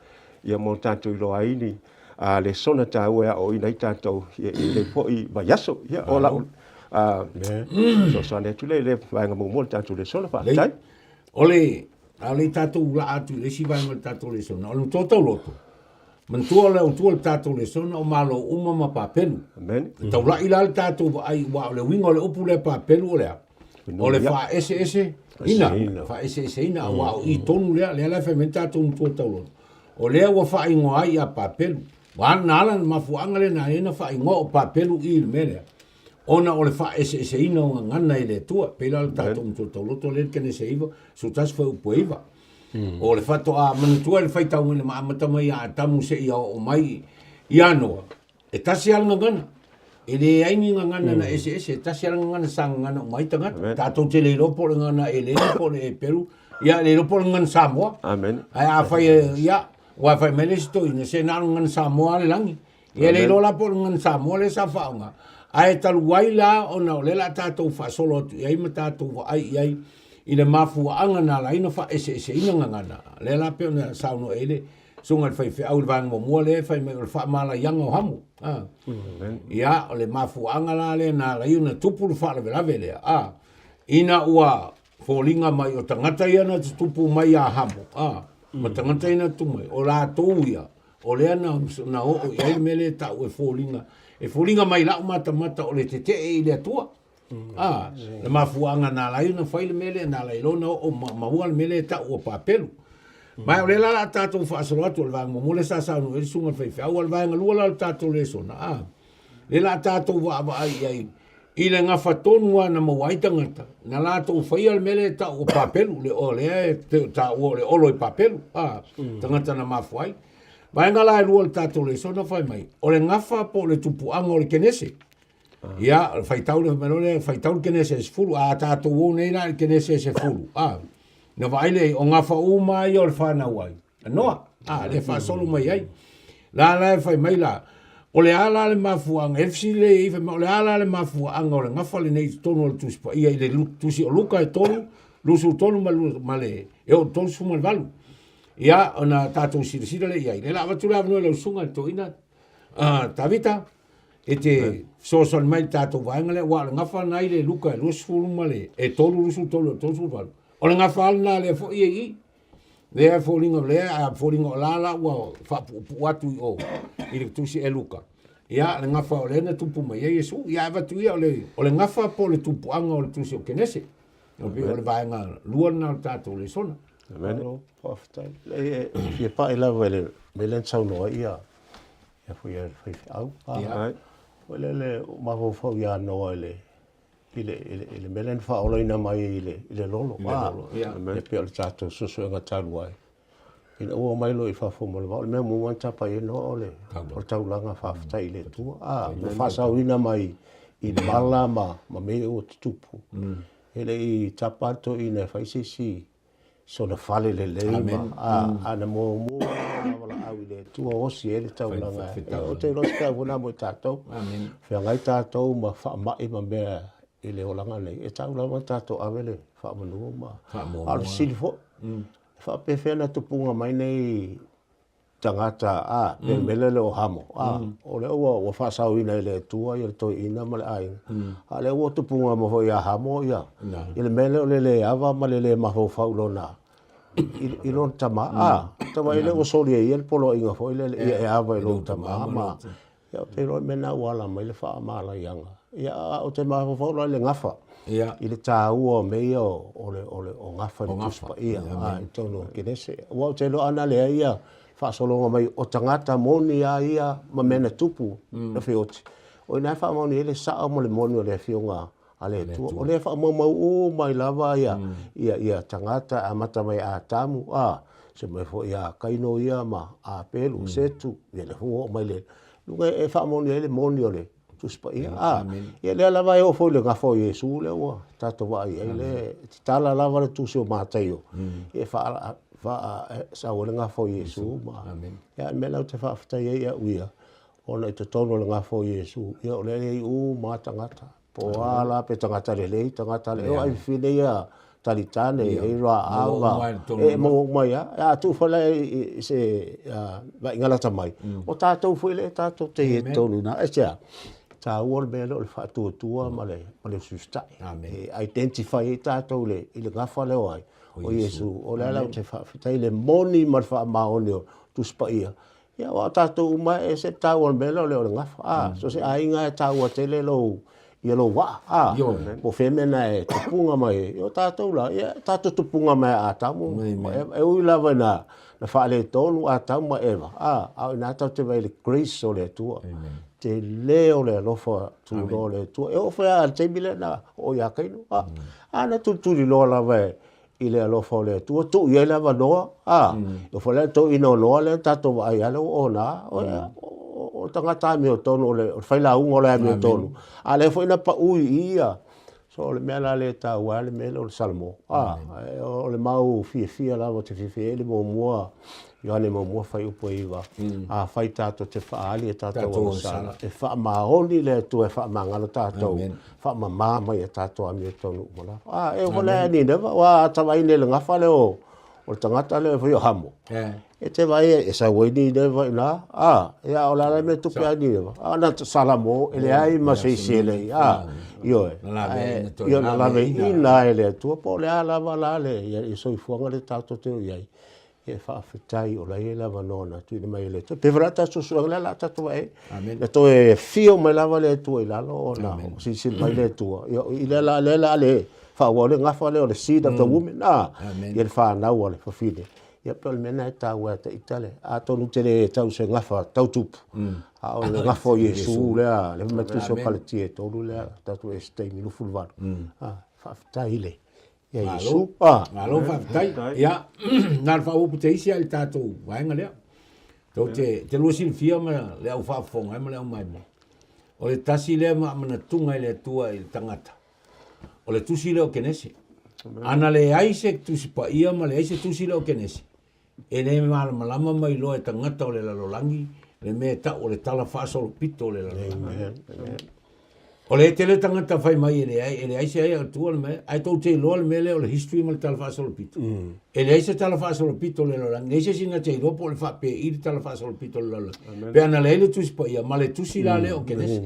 ia mo tatou iloa ai ni le sona tāua o ina i tatou ia le foʻi vaiaso ia o lau so sane tu le vaenga mo tatou le sona faaitai ole tatou la atu le si vaenga tatou le sona o le toto loto mantua le utua le tatou le sona o malo uma ma papelu amen tau la ila le tatou ai wa le winga le upu le papelu o le fa ese ina fa ese ina wa i tonu le la fa mentatou utua tau loto o le wa fa ingo ai a papelu wa nala mafuanga le na ina fa ingo o papelu i le mele ona o le fa ese ina o ngana i le tua pela le tatou utua loto le kene se iva su tas fa upuiva o le fato a manutua le faitau ina maamata mai a tamu se ia o mai i anoa e tasi alanga ngana e le aini ngana na ese tasi alanga ngana sa ngana o mai tangata tatou te le ropo le ngana e le ropo le Peru ia le ropo le ngana Samoa amen ai a fai ia wa fai mele sto ina se na ngana Samoa le langi ia le rola po ngana Samoa le sa faunga ai talu waila ona le la tatou fa solo ai ma tatou ai i le mafuaaga na laina fa ese-eseina gagana le la pe ona sauno ele sunga le faifeʻau le vagamomua le fai mai o le faamalaiaga o hamo ia o le mafuaaga la le na lai ona tupu le faalavelave lea ina ua foliga mai o tagata ia na tutupu mai a hamo ma tagata ina tumai o latou ia o lea na oo i ai me le taʻu e foliga mai laʻu matamata o le tetee i le atua le mafuanga na lai na fai le mele na lai lona o maua le mele ta o papelu mai o le la tatou faasolo atu le vanga mo le sa no e sunga fai fai o le vanga lua la tatou le sona le la tatou va ai i le ngafa tonu ana mawai tangata na la tatou fai le mele ta o papelu le o le ta o le olo i papelu tangata na mafuai vai ngala lua le tatou le sona fai mai o le ngafa po le tupuanga o le kenese ia faitau le melole faitau kene se fulu a tatou o nei na kene se fulu na vai le o ngafa uma i o le fana wai no le fa solo mai ai la fai mai la o le ala le mafuanga FC le i fa o le ala le mafuanga o le ngafa le nei tonu le tuspa ia le tusi o luka e tonu lusu tonu male e o tonu suma valu ia ona tatou sira le ia le la vatula no le sunga to ina tavita ete social mai tatou vaenga le wa ngafa nai le luka lusu male e tolu lusu tolu valu o le ngafa na le fo i Lea fōlinga lea, a fōlinga o lala ua whapu atu i o. I le tusi e luka. Ia, le ngafa o le na tupu mai e Yesu. Ia, eva tu ia o le ngafa po le tupu anga o le tusi o kenese. O le vaenga luana o tātou le sona. Amen. Poftai. Ia pa ila wele melen sau noa ia. Ia fu ia fai au. Ia. Wele le maho fau ia noa ile melen fa ola ina mai ile lolo. Ia. Ia pe o tātou susu e ngatalu ai. Ina ua mai lo I whawhomo le wau. Le mea mua tapa e no ole. O taulanga whawhata I le tua. Me whasau ina mai I mala ma me o tupu. Hele I tapato ina whaisisi. So na whale le leima. Ana mua wala au I le tua osi e le taulanga. O te roska wana mo tātou. Whia ngai tātou ma whaamai ma mea I le olanga nei. E taulanga tātou awele whaamanua ma. Alu silifo. Whapewhena tupunga mai nei tangata melele o hamo. O le ua whasau ina I le tua I le toi ina ma le ainga. A le ua tupunga ma hoi a hamo ia. I le mele o le awa ma le maho faulona. I lon tama. Tama I le o soli e ia le polo inga hoi le e awa I lon tama. Ma ia pero mena wala mai le wha amala ianga. Ia o te maho faulona le ngafa. I le tāua mei o ngafa ni tuspa ia. I tono kenese. Wau te lo ana lea ia. Whaasolonga mai o tangata moni a ia ma mena tupu na whioti. O ina wha mauni ele saa mo le moni o le whionga a le tua. O le wha mau o mai lava ia. Ia tangata a mata mai a tamu. Se mai fo ia kaino ia ma a pelu setu. Ia le huo mai le. Lunga e wha mauni ele moni o le. Tuspa ia. Ia lea lava e o fo le ngafo Yesu le ua. Tato wa ia le. Titala lava le tusi o mātai o. E sa o le ngafo Yesu. Ia me lau te whaafitai e ia uia. Ona I te tono le ngafo Yesu. Ia o le i u mā tangata. Po ala pe tangata le lei. Tangata le. Eo ai whine ia talitane. E roa awa. E mo mai ia. Ia tu whala se va ingalata mai. O tātou whele tātou te he tonu na. E sea. Tā ua le mele o le whaatuatua ma le sustai. Identify e tātou le I le ngafa leo ai. O Yesu. O le ala o te whaafitai le moni ma le whaamaone o tuspa ia. Ia wa tātou uma e se tā ua le mele o le ngafa. So se ainga e tā ua tele lo ia lo wa. Po whemena e tupunga mai. O tātou la. Ia tātou tupunga mai a tamu. E ui lava na whaale tonu a tamu ma ewa. Au ina tau te vai le grace o le tua. Te leo le alofa tu lo le tua. E ofea al teimile na o ia kainu. Ana tuturi lo lava I le alofa o le tua. Tu ia lava noa. O fo le to ino noa le tato wa ai alo o na. O tangata mi o tonu o le whaila ungo le mi o tonu. A le fo ina pa ui ia. So le mea la le ta ua le mea le salmo. O le mau fia lava te fia le mo mua. Ioane mo mua whai upo iwa. Whai tātou te whaali e tātou o sala. E wha maoni le tu e wha mangalo tātou. Wha mamai e tātou ami e tonu umona. E hole ni newa. Wa tawa ine le ngafa le o. O tangata le whi o hamo. E te vai e sa waini newa ina. Ia o lala me tupe a ni newa. Na salamo. Ele ai ma se isele. Ioe. Io na lave ina ele tu. Po le ala wala le. I soifuanga le tātou te o iai. E whaafetai o lai e lava nona tu ina mai le tu. Pe vrata susuanga le la tatu e. Le to e fio mai lava le tu e lalo o na. Si mai le tu. I le la le whaua le ngafa le o le seed of the woman. I le whanau o le whawhine. Ia pe o le mena e tau e te itale. A tonu te le tau se ngafa tau tupu. A o le ngafa o Yesu lea. Le matuso paleti e tolu lea. Tatu e stei milu fulvaru. Whaafetai le. Ia Yesu. Ngalo whaafitai. Ia, nāra whaupu te isi ali tātou waenga lea. Tau te luasin fia ma lea u whaafonga, ma lea u maimo. O le tasi lea ma amana tunga i lea tua i tangata. O le tusi leo kenesi. Ana le aise tusi pa ia ma le aise tusi leo kenesi. E ne malama mai loa e tangata o le lalolangi, le mea ta o le tala whaasolo pito o le lalolangi. O le tele tangata whai mai e le aise ai atua le mea, ai tau te loa le mea leo le history ma le tala whaasolo pito. E le aise tala whaasolo pito le lalolangi, neise singa te iropo o le whape i le tala whaasolo pito le lalolangi. Pe ana le ele tusi pa ia, ma le tusi la leo kenesi.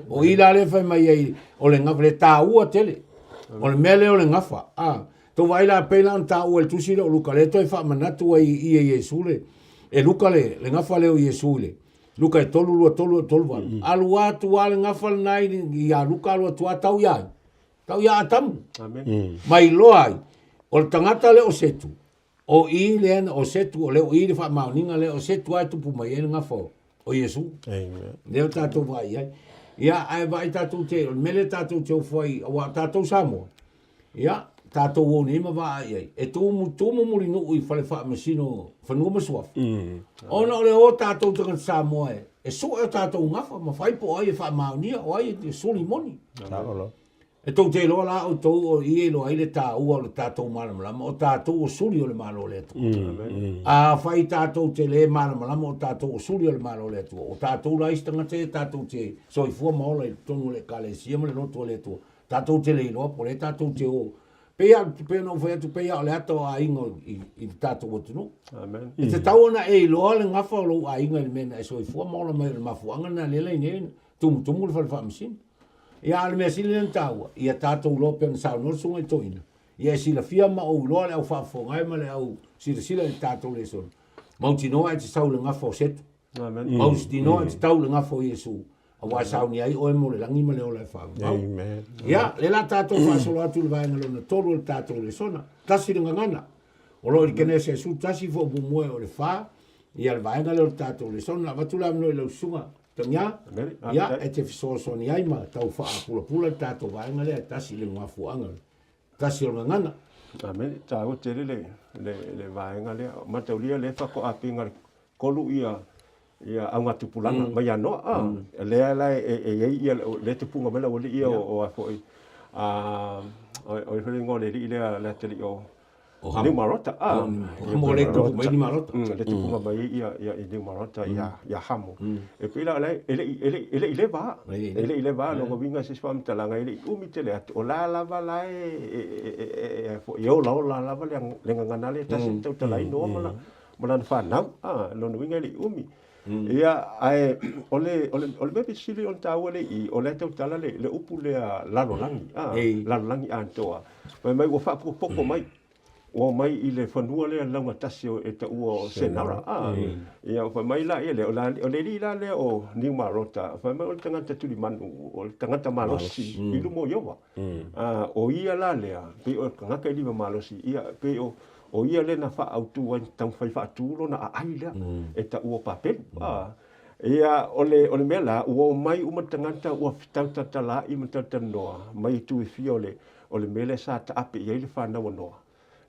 O i la le whai mai ai o le ngafa, le tā ua tele. O le mea leo le ngafa. To vai la pela ta o el tusi lo luka le to fa manatu ai i Yesu le. E luka le ngafa le o Yesu le. Luka e tolu wa. Alu atu ale ngafa nai i a luka alu atu tau ya. Tau ya atam. Amen. Mai loai. O tangata le o setu. O i le o setu o le o i le fa mauninga le o setu ai tu puma i ngafa o Yesu. Amen. Leo tatou vai ai. Ia ai vai tatou te mele tatou te foi o tatou Samoa. Ia tatou o ni ma vai ai. E tu mu muri no i fale fa mesino fa no ma suaf. Ona le o tatou te Samoa e so e tatou ngafa ma fai po ai fa maunia o ai te soli moni. E tau te loa la o tau o i lo ai le tā ua o le tātou malamalama o tātou o suri o le malo le atu. A whai tātou te le malamalama o tātou o suri o le malo le atu. O tātou la istanga te tātou te soifua maola i tonu le kalesia ma le noto le atu. Tātou te le iloa po le tātou te o pea no whai atu pea o le ato a ingo i tātou o tunu. E te tau ana e iloa le ngafa o lo a inga i mena e soifua maola mai le mafuanga na lela i nene tumu le whalwhamasina. Ia ale mea sili nen taua, ia tātou lope na sao norsunga i toina. Ia e sila fia ma au loa le au whaafongai ma le au sila le tātou le sona. Mauti noa e te sau le ngafo setu. Mauti noa e te tau le ngafo Yesu. A wai sao ni ai oe mo le langi ma le ola e whaamu. Ia, le la tātou whaasolo atu le vaenga lona tolu le tātou le sona. Tasi le ngangana. O lo i kene se su tasi fo bumue o le wha. Ia le vaenga le tātou le sona. Vatula mno i lau sunga. Tanya, ya e te fisoso ni ai ma tau wha pula tātou vaenga lea tasi le ngafuanga. Tasi o ngangana. Amen. Tāu te le vaenga lea. Mataulia le whako apinga kolu ia aunga tupulanga. Mai anoa. Lea lai ia le tupunga mela o li ia o a foi. O i hori ngone li lea le teli o New Marota. Mo le tupu mai ni Marota. Le tupunga mai ia New Marota ia hamo. E pila lai ele ile va. Ele ile va no govinga se spam talanga ele umi tele at o la lava lai yo la lava le ngana le tasi tau talai no mala fa nau no no winga ele umi. Ia ai ole me pisili on tawale I ole tau tala le upu le lalolangi antoa. Mai go fa poko mai. O mai I le whanua lea launga tasi o e ta ua o senara. Ia o mai la ia le o le li la le o New Marota. Whai mai o le tangata tuli manu, o le tangata malosi, I lumo iowa. O ia la lea, pe o ngaka I liwa malosi, ia pe o ia le na wha autu wain tang whai wha aturo na a ai lea, e ta ua papel. Ia o le mea la, ua mai uma tangata ua fitau tatala I matata noa, mai tu I fia o le mele sa ta ape ia I le whanau noa.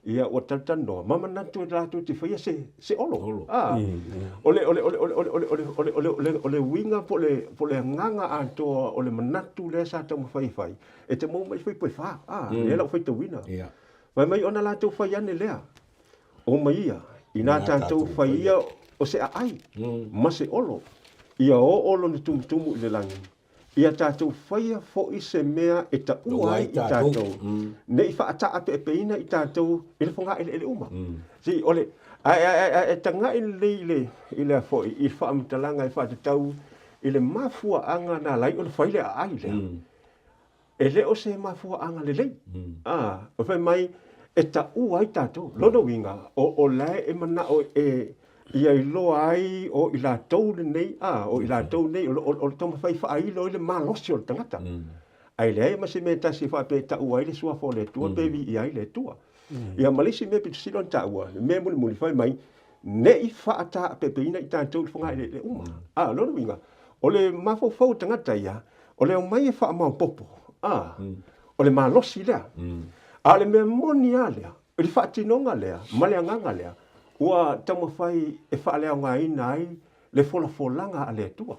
Ia o tatano mama natu ratu te fia se olo ole winga po le nganga anto ole manatu le sa tamo fai e te mo mai fai fa le la fai te wina vai mai ona la tu fai ane lea o mai ia ina tanto fai ia o se ai ma se olo ia o olo ni tumu le langi ia tātou whaia fo I se mea e ta uai I tātou. Ne I whaata ape e peina I tātou ele whonga ele uma. Si, ole, e tanga I le fo I whaamitalanga I whaatatau I le mafua anga na lai o le whaile a ai lea. E le o se mafua anga le lei. O whai mai e ta uai tātou. Lono winga, o lai e mana o ia I loa ai o I la tau nei o I la tau nei o toma fai whaai lo I le malosi o le tangata. Ai lea ma se me tasi wha pe ta ua I le sua fo le tua pe vi I ai le tua. Ia malisi me pe tusilon ta ua, me muli whai mai, ne I whaata pe peina I tātou le whangai le uma. Lono winga, o le mafau tangata ia, o le o mai e wha mau popo. O le malosi lea. A le me moni a lea, o le whaatinonga lea, maleanganga lea, ua tama fai e whaalea ngā ina ai le folanga a le tua.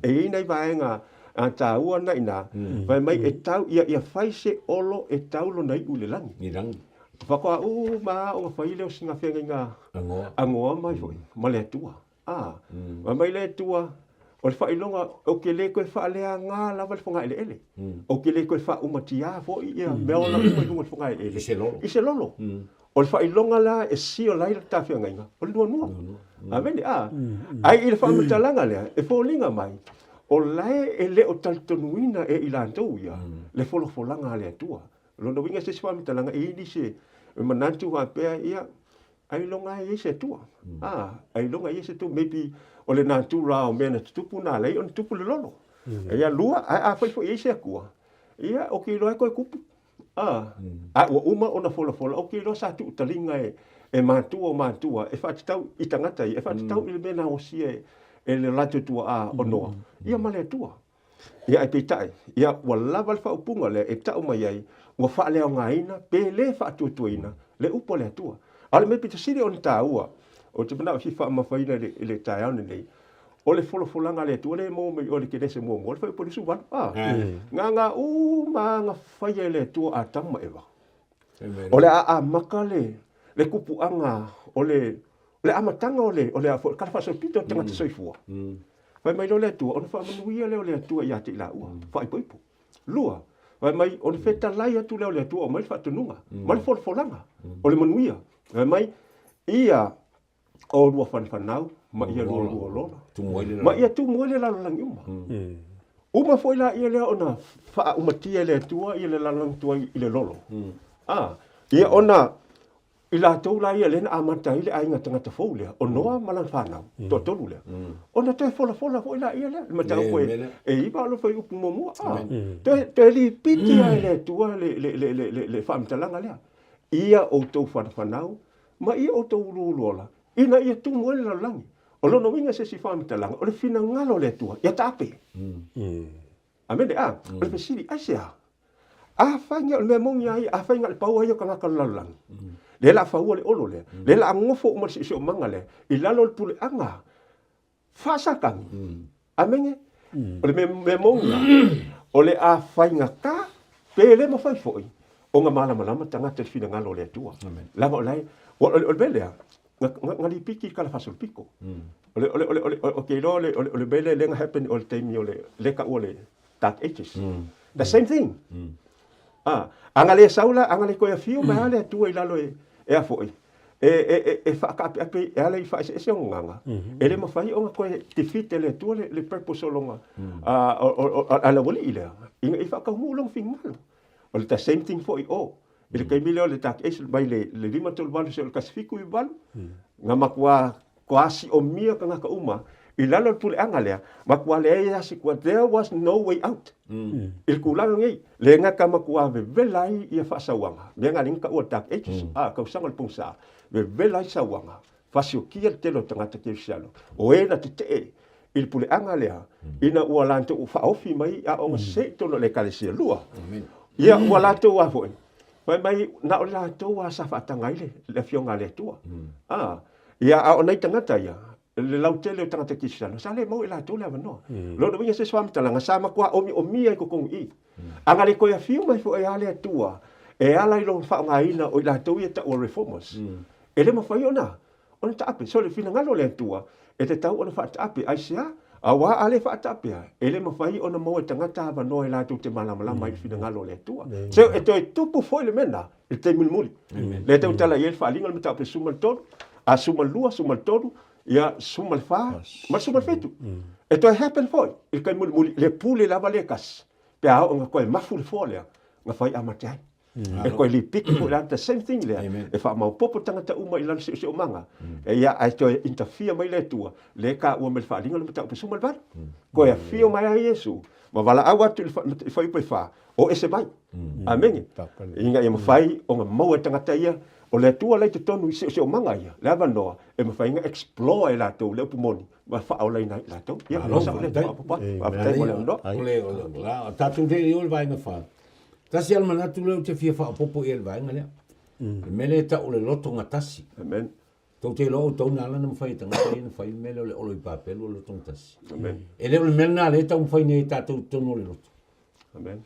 E ina I vaenga tā ua na ina, vai mai e tau, ia fai se olo e tau lo na I ule langi. Whakoa ma o whai leo singa whenga ngā angoa mai foi, ma le tua. Vai mai le tua, o le whailonga, o ke le koe whaalea ngā lava le whangai ele. O ke le koe wha umatia foi, ia mea la umai lunga le whangai ele. I se lolo. O le whailonga la e sio lai la tawhia ngainga. O le nua. Avene, ai I le whaamatalanga lea, e fōlinga mai. O lai e le o taltonuina e ilantou ia, le wholofolanga lea tua. Lona winga se swa mitalanga ini se manantu wa pe ia ai longa ia se tua. Ai longa ia se tu maybe ole na tu ra o mena tupu na lei on tupu le lolo. Ia lua a fai fo ia se kua. Ia o ki loa koe kupu. A o uma ona fola o ki loa sa tu talinga e mātua e whaatitau i tangata e whaatitau i le mena o sie e le lato tua a onoa. Ia male tua. Ia e peitai. Ia wa lava le whaupunga le e tau mai ai ua whaaleo ngā ina pe le whaatuatua ina le upo le atua. Ale me pita siri on tā ua o te mana o hifa mawhaina le tai ane nei. O le folanga le atua le mō mai o le kedese mō le whai polisu wanu. Ngā ngā whaia le atua a tama ewa. O le a maka le kupu anga o le amatanga o le kala whaso pito tangata soifua. Vai mai lo le atua, ona whaamanuia leo le atua i ate i la ua. Whai poipo. Lua. Vai mai, ona wheta lai atu leo le atua o mai whaatununga. Mai folanga. O le manuia. Vai mai, ia o lua whanau, ma ia lua lona. Ma ia tu moe le lalalangi uma. Uma foi la ia leo ona wha umatia le atua i le lalalangi tua i le lolo. Ia ona i la tau la ia lena amanta i le ainga tangata fau lea, o noa malan whanau, to tolu lea. Ona te fola foi la ia lea, ma tau koe, e iwa alo fai upu momua. Te li piti ai le tua le whaamitalanga lea. Ia o tau whanau, ma ia o tau uruola. Ina ia tu moe le lalangi. O lono winga se si whaamitalanga, o le fina ngalo le tua, ia tape. Amende o le pesiri, aisea. A whainga o le mongi ai, a whainga le pau ai o kangaka lalangi. Le la faua le olo le. Le la ngofo o marisi o manga le. I lalo le pule anga. Whasakangi. Amenge. O le me monga. O le a whainga ka. Pe le ma whai foi. O nga malama tangata le fina ngalo le atua. Lama o lai. O le belea. Ngali piki kala fasol piko. O le lo le bele le nga happen o le teimi o le ka o le dark ages. The same thing. Anga le saula, anga le koia fiu, ma ale atua i lalo e a foi. E whaakape e ale i whaise ese o nganga. E le mawhai o nga koe te fite le atua le purpose o longa. Ala wali i lea. Inga i whaakahumu o longa whingmalo. O le ta same thing foi o. I le kaimile o le tak esel mai le lima tolu walu se o le kasifiku i walu. Nga makua koasi o mia ka ngaka uma. I lalo le pule anga lea. Makua le e asi kua there was no way out. Il kulanga ngai. Le ngaka makua ve velai i a whaasawanga. Me ngā ringa ua dark ages. Kau sanga le pungsa. Ve velai sawanga. Whasio kia le telo tangata kia sialo. O e na te te. Il pule anga lea. Ina ua lanto u whaofi mai a o se tono le kalesia lua. Ia ua lanto ua foi. Mai na o lanto ua sa whaatangaile. Le fionga le tua. Ia a o nei tangata ia. Le lautele o tangata ki sialo. Sa le mau i lanto le avanoa. Lono winga se swamitalanga. Sa makua omi ai kokong i. Anga le koia fiu mai fo e ale atua. E ala i lon wha ngaina o i lanto i ta o reformers. E le mawhai ona. Ona ta ape. So le fina ngalo le atua. E te tau ona wha ta ape. Aisea. Awa ale wha ta ape. E le mawhai ona mau e tangata avanoa i lanto te malamalama i fina ngalo le atua. So e toi tupu foi le mena. E te mulmuli. Le te utala i el wha alinga le mata ape sumal tolu. A sumal lua, sumal tolu. Ia sumal wha. Ma sumal fetu. E toi happen foi. Il kai mulmuli. Le pule lava le kas. Pe a o nga koe mafu le fo lea. Nga whai amatai. E koe li piki po the same thing lea. E wha mau popo tangata uma i lana se o manga. E ia ai toi interfere mai le tua. Le ka ua me le whaalinga le matau pesu malvan. Koe a fio mai a Yesu. Ma wala awa tu i whai upe wha. O ese mai. Amengi. Inga ia mawhai o nga mau e tangata ia. O le tua lai te tonu i se o manga ia. Le awa noa. E mawhai inga explore e lato le upu moni. Ma wha au lai nai lato. Ia losa o le tua apapa. Apatei mo le ondo. O tatu te i ol vai nga wha. Tasi al manatu leo te fia wha popo i el vai nga lea. Mele ta o le loto nga tasi. Amen. Tau te loo tau nala na mwhai tanga tai na whai mele o le olo i papelo o le loto nga tasi. Amen. E leo le mele na le tau mwhai nei tātou tono le loto. Amen.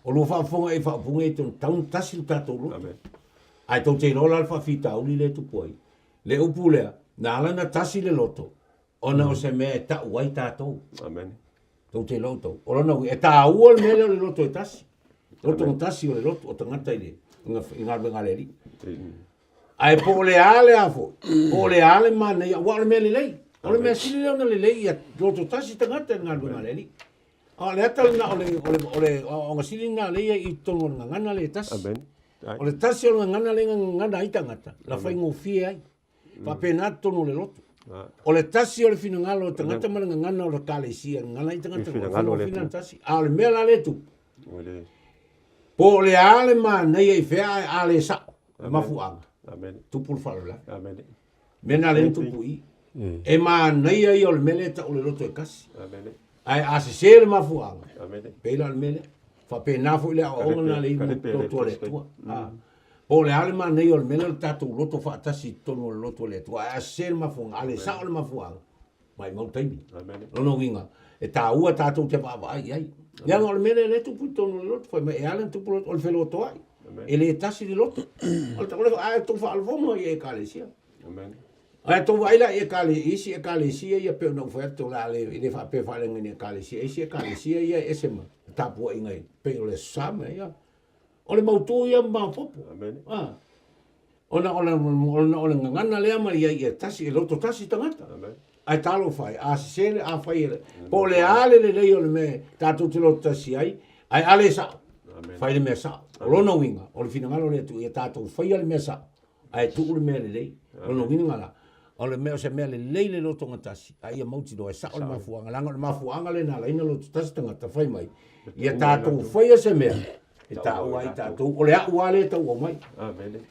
O lo whaafonga e whaafonga e tau tasi o tātou loto. Amen. Ai tau te lola al whawhita uli le tupu ai. Le upu lea, nala na tasi le loto. Ona o se mea e ta uai tātou. Amen. Tau te loto. O lona ui, e ta ua le mele o le loto e tasi. Loto ng tasi o le loto, o tangata i le. Ingalwe ngaleri. Ai po le ale afo. Po le ale mana ia. Wa le mele lei. O le mea sili leo na le lei. Ia loto tasi tangata ingalwe ngaleri. le ata na ole o ngasili na le I tonu ngana le tas. Amen. O le tas o ngana le ngana I tangata. La fai ngofia ai. Pa pena tonu le loto. O le tasi o le finangalo tangata ma ngana o le kalesia ngana I tangata. Finangalo le tasi. A le mela le tu. Po le ale ma nei e fea ale sa. Mafuanga. Amen. Tupul falola. Amen. Mena le tupu I. E ma nei ai o le mele ta o le loto e kasi. Amen. Ai asesele mafuanga. Amen. Peila le mele. Fa pena fu le o ngana le loto le tua. O le ale ma nei o le mele tatu loto fa tasi tonu le loto le tua. Asesele mafuanga. Ale sa o le mafuanga. Mai mau taimi. Amen. Lono winga. E ta ua tatu te va ai ai. Yang o le mele le tupu tonu le loto. Fa me e ale tupu loto o le feloto ai. E le tasi le loto. O le takole ai tu fa alfomo e kalesia. Amen. Ai to vai la e kalesia ia pe no oferta la le fa pe fa le ngene kalesia ia esema tapu ingai pe le sama ia o le mautu ia ma popo amen ona ngana le ama ia tasi e loto tasi tangata amen ai talo fai a sele a fai po le ale le o le me tatu te loto tasi ai ale sa fai le mesa o lona winga o le finangalo le tu ia tatu fai le mesa ai tu le me le lona winga la o le mea se mea le leile lo tonga tasi. Ai a mauti doa e sa o le mafuanga. Langa le mafuanga le nala ina lo tasi tangata whai mai. Ia tātou whai a se mea. E tāu ai tātou. O le au ale tau o mai.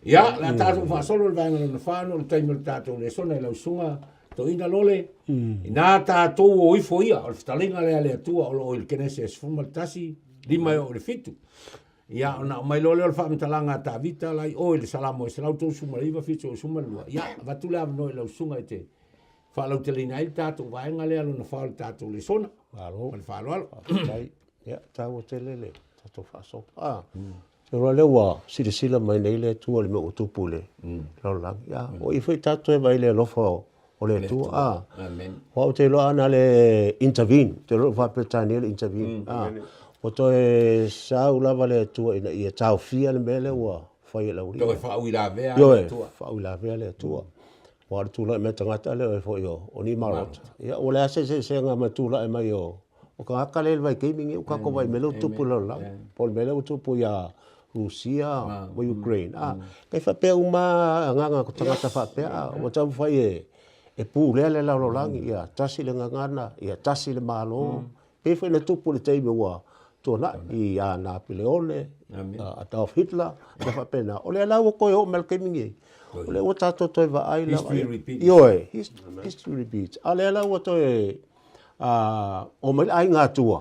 Ia, la tātou whaasolo le vaenga na whāno. Le taima le tātou le sona i lau sunga. To ina lole. I nā tātou o ifo ia. O le fitalinga le ale atua. O lo il kenese e sfuma le tasi. Lima o le fitu. Ia ona mai lole o whaamitalanga ta vita lai o le salamo e salau tau suma riva fitu o suma lua. Ia, watu lea no e lau sunga e te whalau te lina il tātou vaenga lea lo na whaal tātou le sona. Alo. Mal whaalo alo. Ia, tāu o te lele. Tātou whaaso. Te roa lewa sila mai nei le tua le me o tupu le. Lau lang. Ia, o i whai tātou e vai le lofa o le tua. Amen. Wau te loa ana le intervene. Te roa whapetani le intervene. O to e sau lava le tua ina ia tau fia le mele ua fai la uri. Toi fau ila vea le tua. Fau ila vea le tua. Wa tu la me tangata le e foi o ni marot. Ia o le ase se nga ma tu la e mai o. O ka ka le vai gaming o ka ko vai mele tupu la. Pol mele tupu ya Rusia o Ukraine. Kai fa pe uma nga ko tangata fa pe o tau fai e pu le la lo langi ia tasi le ngana ia tasi le malo. Pe foi na tupu le tei ua. Tona I a Napoleone, Adolf Hitler, da fa pena. O le lau ko o Malcolm. O le o tato toi va ai la. History repeats. Yo, history repeats. A le lau toi o mai ai ngā tua.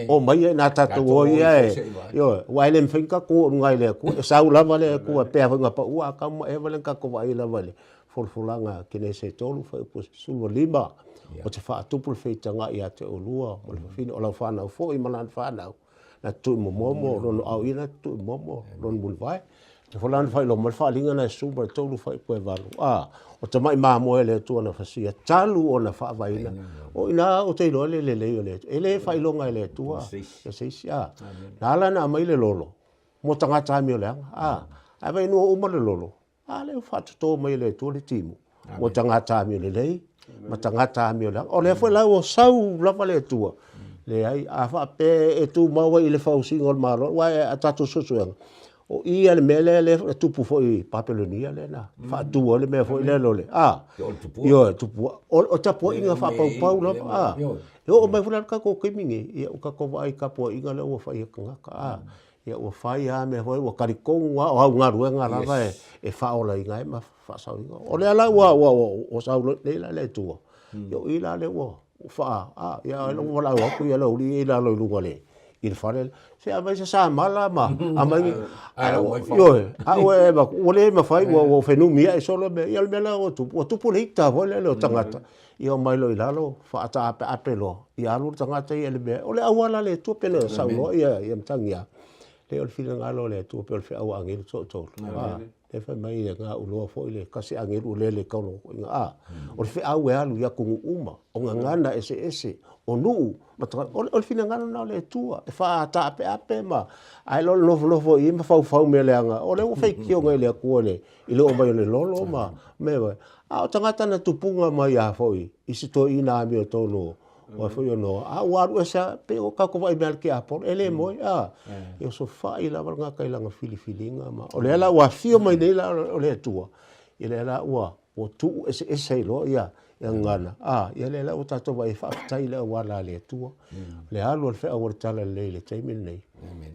O mai na tato o ia. Yo, wai le mfinka ko ngai le ko sau lava le ko pe nga pa ua ka mo e valen ka ko vai la vale. Folfolanga kene se tolu fa po sulwa lima. O te whaatupul whitanga I a te olua, o le whine o lau whanau fo I manan whanau. Na tui momo, rono au ina tui momo, rono mulwai. Te whalan whai lo mal whalinga na sumba tolu whai poe walu. O te mai mamo e le tua na whasia, talu o na whaawaina. O ina o te ilo le leo le. E le whai longa e le tua. E seisi, Nala na mai le lolo. Mo tangata mi o leanga. Ai vai nua uma le lolo. Le whaatuto mai le tua le timu. Mo tangata mi o le lei. Matangata mi ola. O le foi la o sau lava le tua. Le ai a fa pe e tu maua I le fausi ngol maro. Wa a tatu susuanga. O ia le mele le tupu foi Papelonia le na. Fa tu le me foi le lole. Yo tupu. O tapu inga fa pau la. Yo o mai fulan ka ko kimingi. Ia o ka ko vai ka po inga le o fa ia ka. Ia o fai a me foi o karikong wa o ngaru ngara e fa ola inga ma fa sa inga o le ala wa o sa le le tua yo ila le wa fa ya lo wala wa ku ya lo li ila lo lu le il farel se a veces sa mala ma a mai yo we ba o le ma fai o fenu mia e solo me ya me la o tu polita vo le lo tangata io mai lo ila lo fa ta apelo ya lo tangata ele me o le awala le tu pele sa lo ya mtangia le o fila ngalo le tu pe o fe au angel so e fa mai nga ulo fo ile kasi angel ulele ka lo nga o fe au alu ya ku uma o ngana ese o nu o fila ngalo na le tu e fa ta pe ma ai lo fo I ma fa me le nga o le o fe ki o nga le ku le ile o mai le lolo ma me o tangata na tupunga mai a fo I si to ina mi o tonu o fo yo no a wa ru sa pe o ka ko vai mel ke apo ele mo e so fa i la nga kai langa filifilinga ma o le la wa fio mai nei la o le tua i le la wa o tu e sei lo ia ngana ia le la o tato vai fa tai le wa la le tua le alo le fa o tala le tai min nei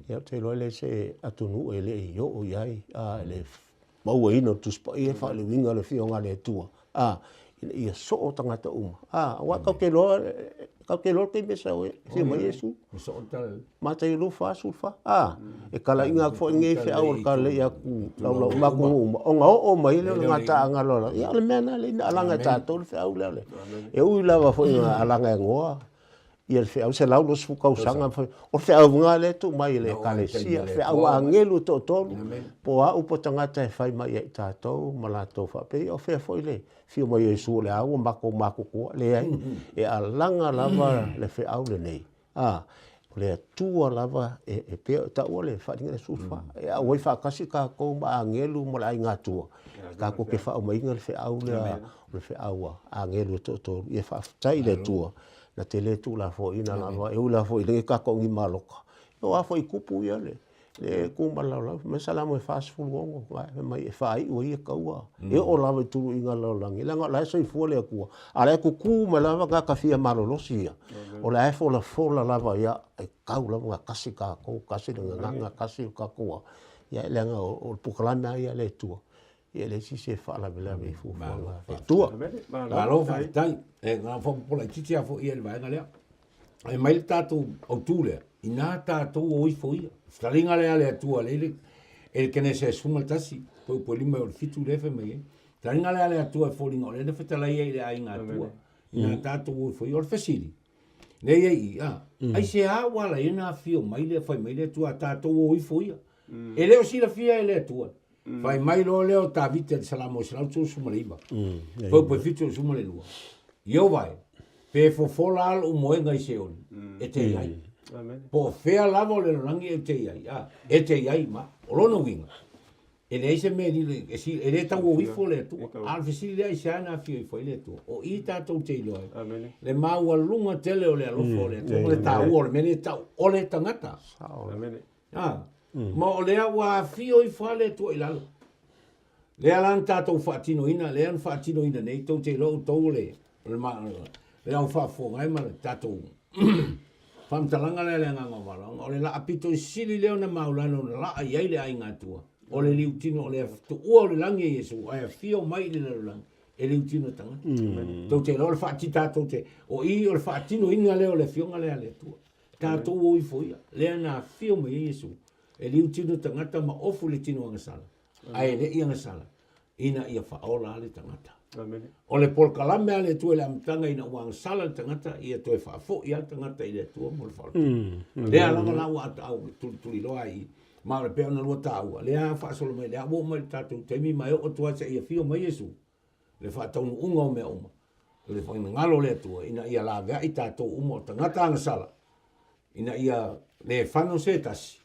ia te lo le se atunu ele yo o yai le mau ino tu spa e fa le winga le fio nga le tua ia so o tangata wa ka ke lo ke me sa o si mai Yesu so tal mata i lufa sulfa e kala inga fo nge fe au ka le ya ku la ma ku o nga o mai le ngata anga lo ya le mena le alanga ta to fe au le e u la va fo alanga ngoa ia fe au se lau lo su ka usanga o fe au nga le tu mai le kale sia fe au angelu to po a upo tangata e fai mai e ta to mala to fa pe o fe fo le fio mai Yesu le au mako ko le ai e alanga lava le fe au le nei le tua lava e pe ta o le fa dinga sulfa e a wai fa kasi ka ko ba angelu mo la inga tua ka ko ke fa mai ngal fe au le fe au angelu to e fa tai le tua na tele tu la fo ina la e u la fo ile ka ko ngi maloka o a fo i kupu ia le ku mala la me sala mo fast food ngo mai e fai o ia ka ua e o la tu inga la langi la la so i fo le ku ala ku me la ga ka fia malolosia o la fo la lava ia e ka u la nga kasi ka ko kasi nga kasi ka ko ia le nga o pukalana ia le tu ia le si se fa la bela me fu tu la lo fa tai e nga fo po la titi fo ia va nga le e mai tatu o tule ina tatu o i fo ia staringa le ale tu ale el que ne se suma tasi po lima o fitu le fe mai staringa le ale tu fo lingo le fe tala ia ile ai nga tu ina tatu o fo ia fesili ne ia ai se a wala ina fio mai le fa mai le tu tatu o i fo ia ele o si la fia ele tu vai mai lo leo ta vita salamo salamo tu suma liba po fitu suma le lua io vai pe fo folal o moenga i se on e te ai po fea lavo le rangi e te ai ma o lono winga ele se me di e si ele ta wo ifo le tu al fisi le sai na fio ifo le tu o i ta to te lo le mau a lunga tele o le lo fo le tu le ta o le mene ta o le tangata ma o le wa fio ifo le tu i lalo le alanta to fatino ina le an fatino ina nei to te lo to le ma le au fa fo ngai ma ta to fam talanga le nga ngawala o le la apito sili le ona maulano la ai le ai ngatua o le liutino le tu o le langi Yesu ai fio mai le lang e liutino tanga to te lo fa tita to te o i o fa tino ina le o le fio ngale ale tu ta to o i foia le na fio mai Yesu e liutino tanga ta ma ofu le tino ngasala ai le ia ngasala ina ia fa ola le tangata o le por kalame ale tu le amtanga ina wang sala tangata ia to fa fo ia tangata ile tu mo fa le ala la wa au tu lo ai ma le pe ona lo tau le a fa solo mai le a mo mai tatu te mi mai o tu se ia fio mai Yesu le fa tau unga o me uma le fa ngalo le tu ina ia la va ita to umo tangata na sala ina ia le fa no se tas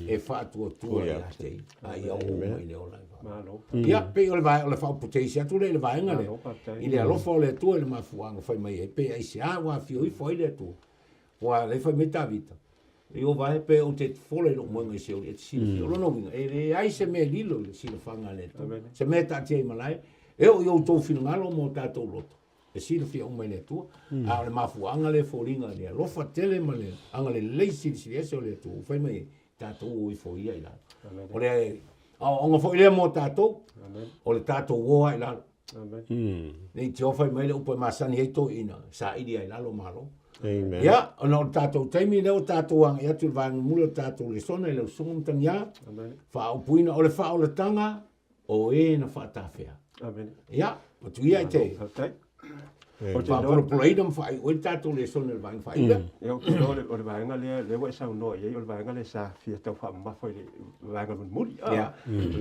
e fa tu ia te ai o mai le ola ia pe o le vai o le fa potencia tu le vai ngale ile alo fo le tu le mafuanga fai mai pe ai se agua fio i foi le tu wa le fa meta vita io vai pe o te fo le mo ngai se o le si lo no e ai se me lilo le si le fanga le tu se meta te malai e o io to fino ngalo mo ta to loto e si le fio mai le tu a le mafuanga le fo ringa le lo fa tele male angale le si se le tu fai mai ta to i foi ai la o le o nga fo ile mo tato o le tato wo ai la nei te ofa mai le upo masani e to ina sa idi ai la lo malo ya no tato taimi le tato ang ya tu van mulo tato le sona le sum tanya fa o puina o le fa o le tanga o e na fa tafea ya o tu ia te o por aí não faz o tato le sona le van fa ida eu o le vai ngale le wa sa no ye o le vai ngale sa fia tau fa ma foi le vai ngale muri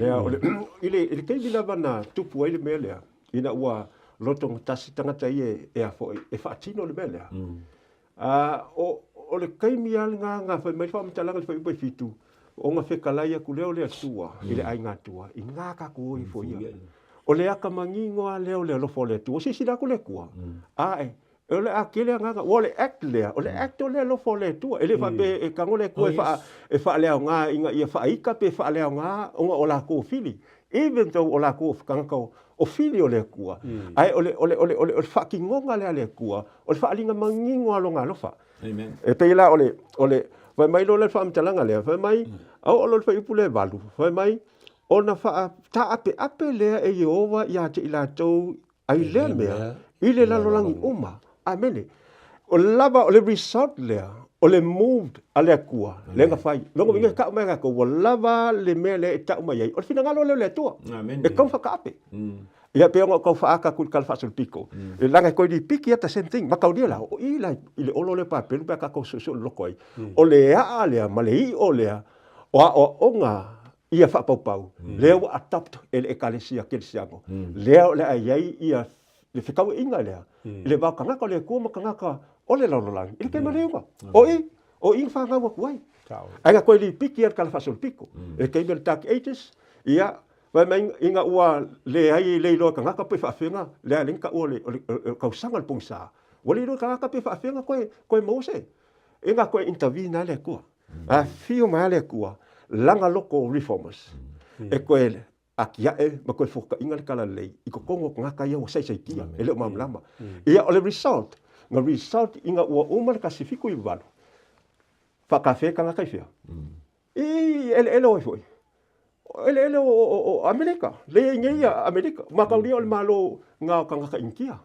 le o le ile ke bila bana tu pu ile mele ina wa loto tasi tanga tai e a foi e fa tino le mele o le kai mi al nga fa mai fa mtala ngal foi fitu o nga fe kala ia ku le tua ile ai nga tua i nga ka ku i foi o le aka mangingo a leo le lo fole tu o si sila ku le kua e o le akele nga o le act le o le act le lo fo le tu ele fa be e kangole ko e fa le nga inga ia fa ika pe fa le nga o la ko fili even though o la ko kanga o fili o le kua ai o le fa ki ngonga le kua o le fa linga mangingo alonga lo fa amen e pe la o le vai mai lo le fa mtalanga le vai mai o lo fa ipule valu vai mai ona fa ta ape le e Jehova ia te ila tau ai le mea ile la lo langi uma amen o lava o le resort le o le moved ale kua le nga fai longo vinga ka mai ka o lava le me le ta mai ai o fina ngalo le to amen e kom fa ka ape ia pe ngo ko fa ka kul kal fa sul pico e langa ko di piki ata same thing ma ka dia la o ila ile o le pa pe ka ko so lo koi o le a le ma le i o le o nga ia fa pau le o adopt el ekalesia kelsiago le ai ia le fikau inga le le ba kanga ko le ko ma kanga ka o le lo lang ile ke ma le o i fa nga wa kuai ai ga ko li piki al kal fa sul pico e ke bel tak ages ia vai mai inga ua le ai le lo kanga ka pe fa fenga le alin ka o le ka sanga pungsa o le lo kanga ka pe fa fenga ko mo se inga ko intervene le ko a fio ma le ko langa loko reformers e ko ele akia e ma ko foka inga le kala le i ko kongo ngaka ia o sai tia ele ma mlama ia o le result inga ua uma ka sifiku i valo fa ka fe kanga ka fia ele o foi ele o Amerika le ngia Amerika ma ka ri o malo nga kanga ka inkia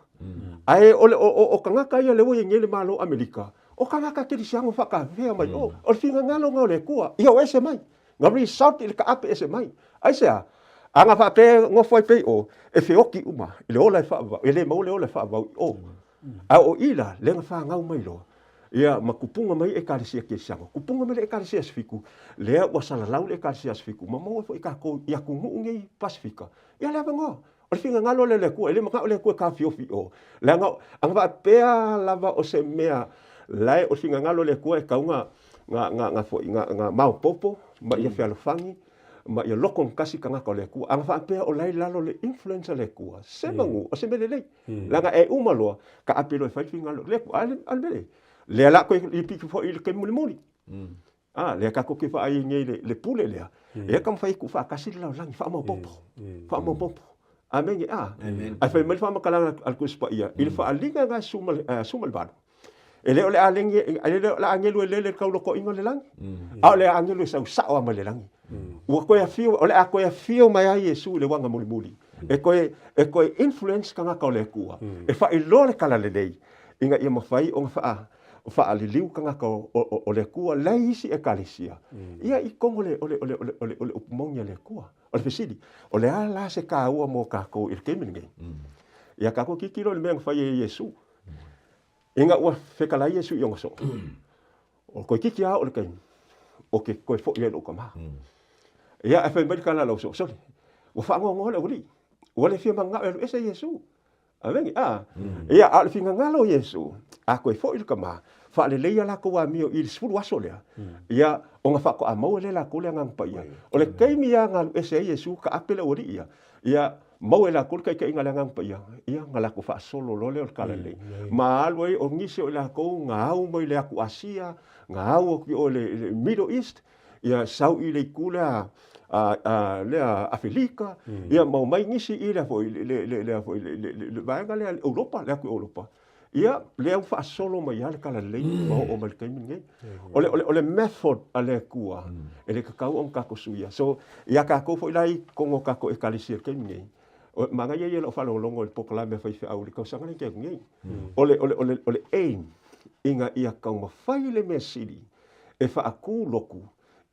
ai o kanga ka ia le o ngia le malo Amerika o kanga ka ke siang fa ka fe mai o finga ngalo ngole kua ia o ese mai ngari south il ka ape ese mai ai sea anga fa pe ngo foi pe o e fe oki uma ile o la fa ele mo le o la fa o a o ila le nga fa ngau mai lo ia makupunga mai e kalisia ke siang kupunga mai e kalisia sfiku le o sala lau le kalisia sfiku mamo foi ka ko ia ku ngi pasifika ia le ngo o finga ngalo le ku ele ma le ku ka fio le nga anga fa pe lava o se mea lai o finga ngalo le ku e kaunga nga foi nga mau popo ma ia fe fangi ma ia loko kasi kanga ko le ku anga fa pe o lai lalo le influencer le ku se mangu o se mele le langa e uma lo ka apelo fa finga le ku al mele le la ko i piki fo il ke muli le ka ko ke fa ai ngai le pule le e kam fa ku fa kasi la lang fa mo popo amen a fa mel fa ma kala al ku spa ia il fa alinga nga sumal bad ele ole alingi ele la angelu le ka lo ko ingo le lang le angelu sa wa le lang o ko ya fio ole a ko ya fio mai ai Yesu le wanga muli e ko influence kanga ka le ku e fa i lo le kala le dei inga ia mafai o fa ali liu kanga ko o le kua laisi e kalisia ia i kongo le ole upumongia le kua o le fesidi o le ala se ka ua mo ka ko il keminge ia ka ko kikiro le meng fa Yesu inga ua fekala Yesu yongo so o ko kikia o le kain o ke ko fo ye lo kama ia fa mbel kala lo so o fa ngo le uli o le fia manga e ese Yesu avengi ia al finga ngalo Yesu a ko fo il kama fa le leia la ko wa mio il sfulu aso le ia o nga fa ko amo le la ko le ngang pa ia o le kai mi nga ese Yesu ka apele o ia mo la ko kai nga ngang pa ia ngala ko fa solo lo le kala le ma alwe o ngise o la ko nga au mo le aku Asia nga au o le Middle East ia sau i le kula le Afrika ia mo mai ngisi i le foi le vaga le Europa le aku Europa ia le fa solo mai al kala le o mal kai minge ole method ale kua ele ka kau on ka ko suia so ia ka ko foi lai kongo ka ko e kalisir kai minge o manga ye lo fa lo longo el proclame fa fa au le ko sanga le ke ngai ole aim inga ia ka ma fai le mesili e fa aku loku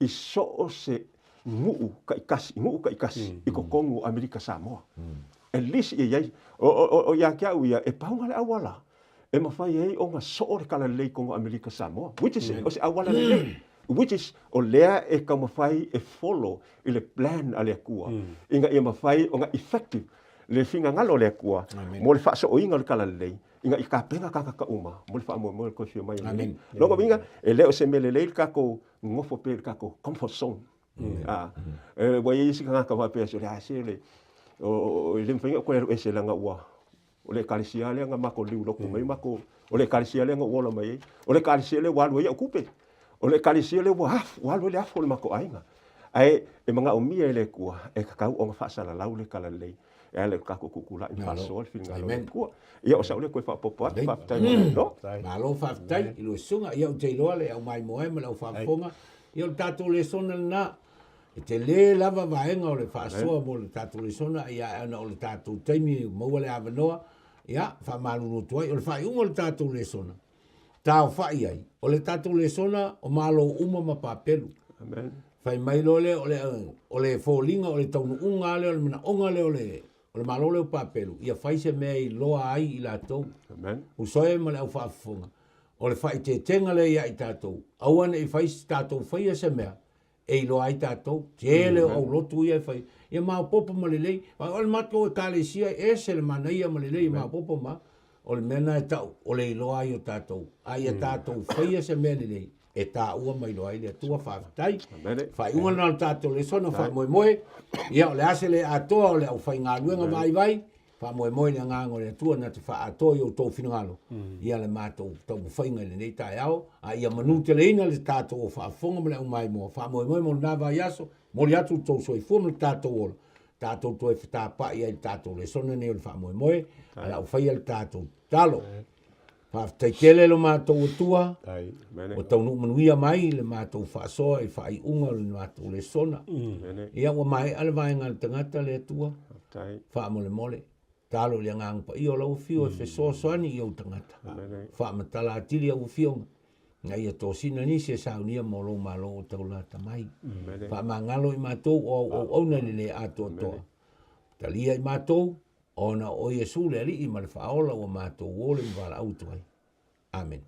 i so o se nguu ka ikasi i ko kongo Amerika Samoa at least ye o ya kia uia e paunga le awala e mawhai ei o ngā soore kala lei kongo Amerika Samoa which is o se awala lei which is o lea e ka mawhai e follow i le plan a le kua inga i mawhai o ngā effective le finga ngalo le kua mo le whaaso o inga le kala lei inga i ka penga ka uma mo le wha mo le koifio mai longa winga e leo se mele lei kako ngofo pe kako comfort zone wa isi ka ngaka wa pe so le o le mfinga ko e se langa ua o le kalisia le nga mako liu loko mai mako o le kalisia le nga ola mai o le kalisia le walu ia kupe o le kalisia le walu le afo le mako ainga ai e manga o mia le kua e kakau o fa sala lau le kala le e le kako kukula i fa sol finga le kua ia o sa le ko fa popo fa tai no ma lo fa tai i lo sunga ia o te lo le au mai moe ma lo fa fonga ia o tatu le sona na e te le lava vaenga o le fa soa mo le tatu le sona ia ana o le tatu taimi mo le avanoa ia fa malunu tuai o le fa ungo le tatu le sona tau fa ai o le tatu le sona o malo uma ma papelu amen fai mai lole o le folinga o le taunu unga le o le mana onga le o le malo le papelu ia fai se me i loa ai i la tau amen o soe ma le au whaafonga o le fai te tenga le ia i tātou awane i fai tātou fai se mea e i loa ai tātou te le au lotu ia fai ia maa popo ma le lei o le mato e kālesia e se le mana ia ma le lei maa popo ma o le mena e tau o le i loa ai o tātou ai e tātou fai se mea le lei e tā ua mai loa ile tua whaafitai. Whai unga nal tātou le sona wha moe moe. Ia o le ase le atoa o le au whai ngā luenga mai vai. Wha moe moe le ngāngo le tua na te wha atoa i o tō whinangalo. Ia le mātou tau mwhainga le nei tai au. A ia manu te le ina le tātou o whaafonga me le au mai moa. Wha moe moe mo nā vai aso. Mo le atu tō soi fua me le tātou ola. Tātou tō e whita pa ia i tātou le sona nei o le wha moe moe. A la au whai le tātou talo. Whaafitai tele lo mātou o tua, o tau nuk manuia mai le mātou whaasoa i whaai unga le mātou le sona. Ia ua mai ale vaenga le tangata le tua, wha mole mole. Talo le ngang pa i o lau fio e whesoa soani i au tangata. Wha matala atili au fio. Nga ia tō sina ni se saunia mo lo malo o tau lata mai. Wha mangalo i mātou o auna le ato toa. Talia i mātou, ona o Yesu le ali i male whaola o mātou wole i wala autuai. Amen.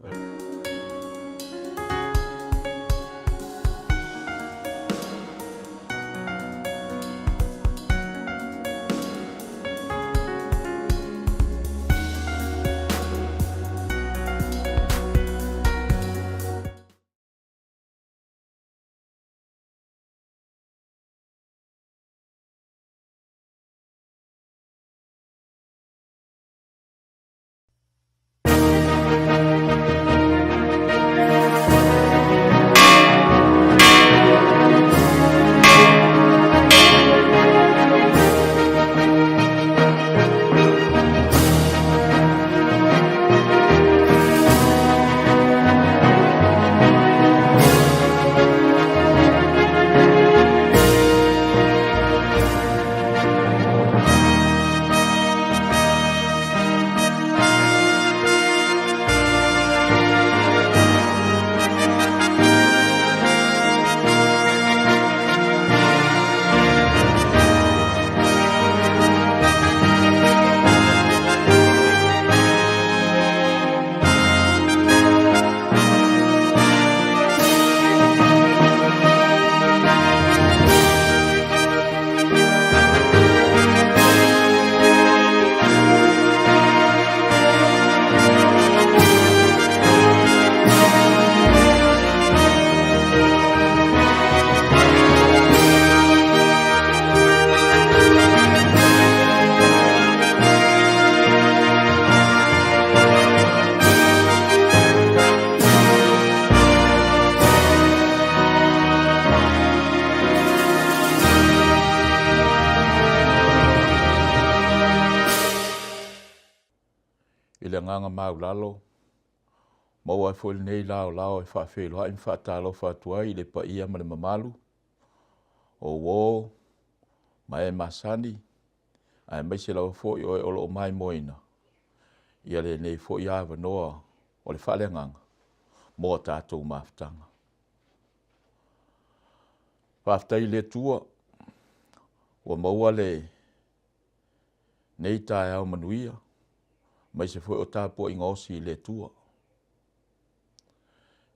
nganga maulalo mo ai foi nei lao e fa felo ai fa talo fa tuai le pa ia ma le mamalu o wo mai masani ai mai se lo fo yo o lo mai moina ia le nei fo ia va no o le fa le nganga mo tato maftanga Whaftai le tua, o maua le nei tae au manuia, mai se foi o tāpua i ngosi le tua.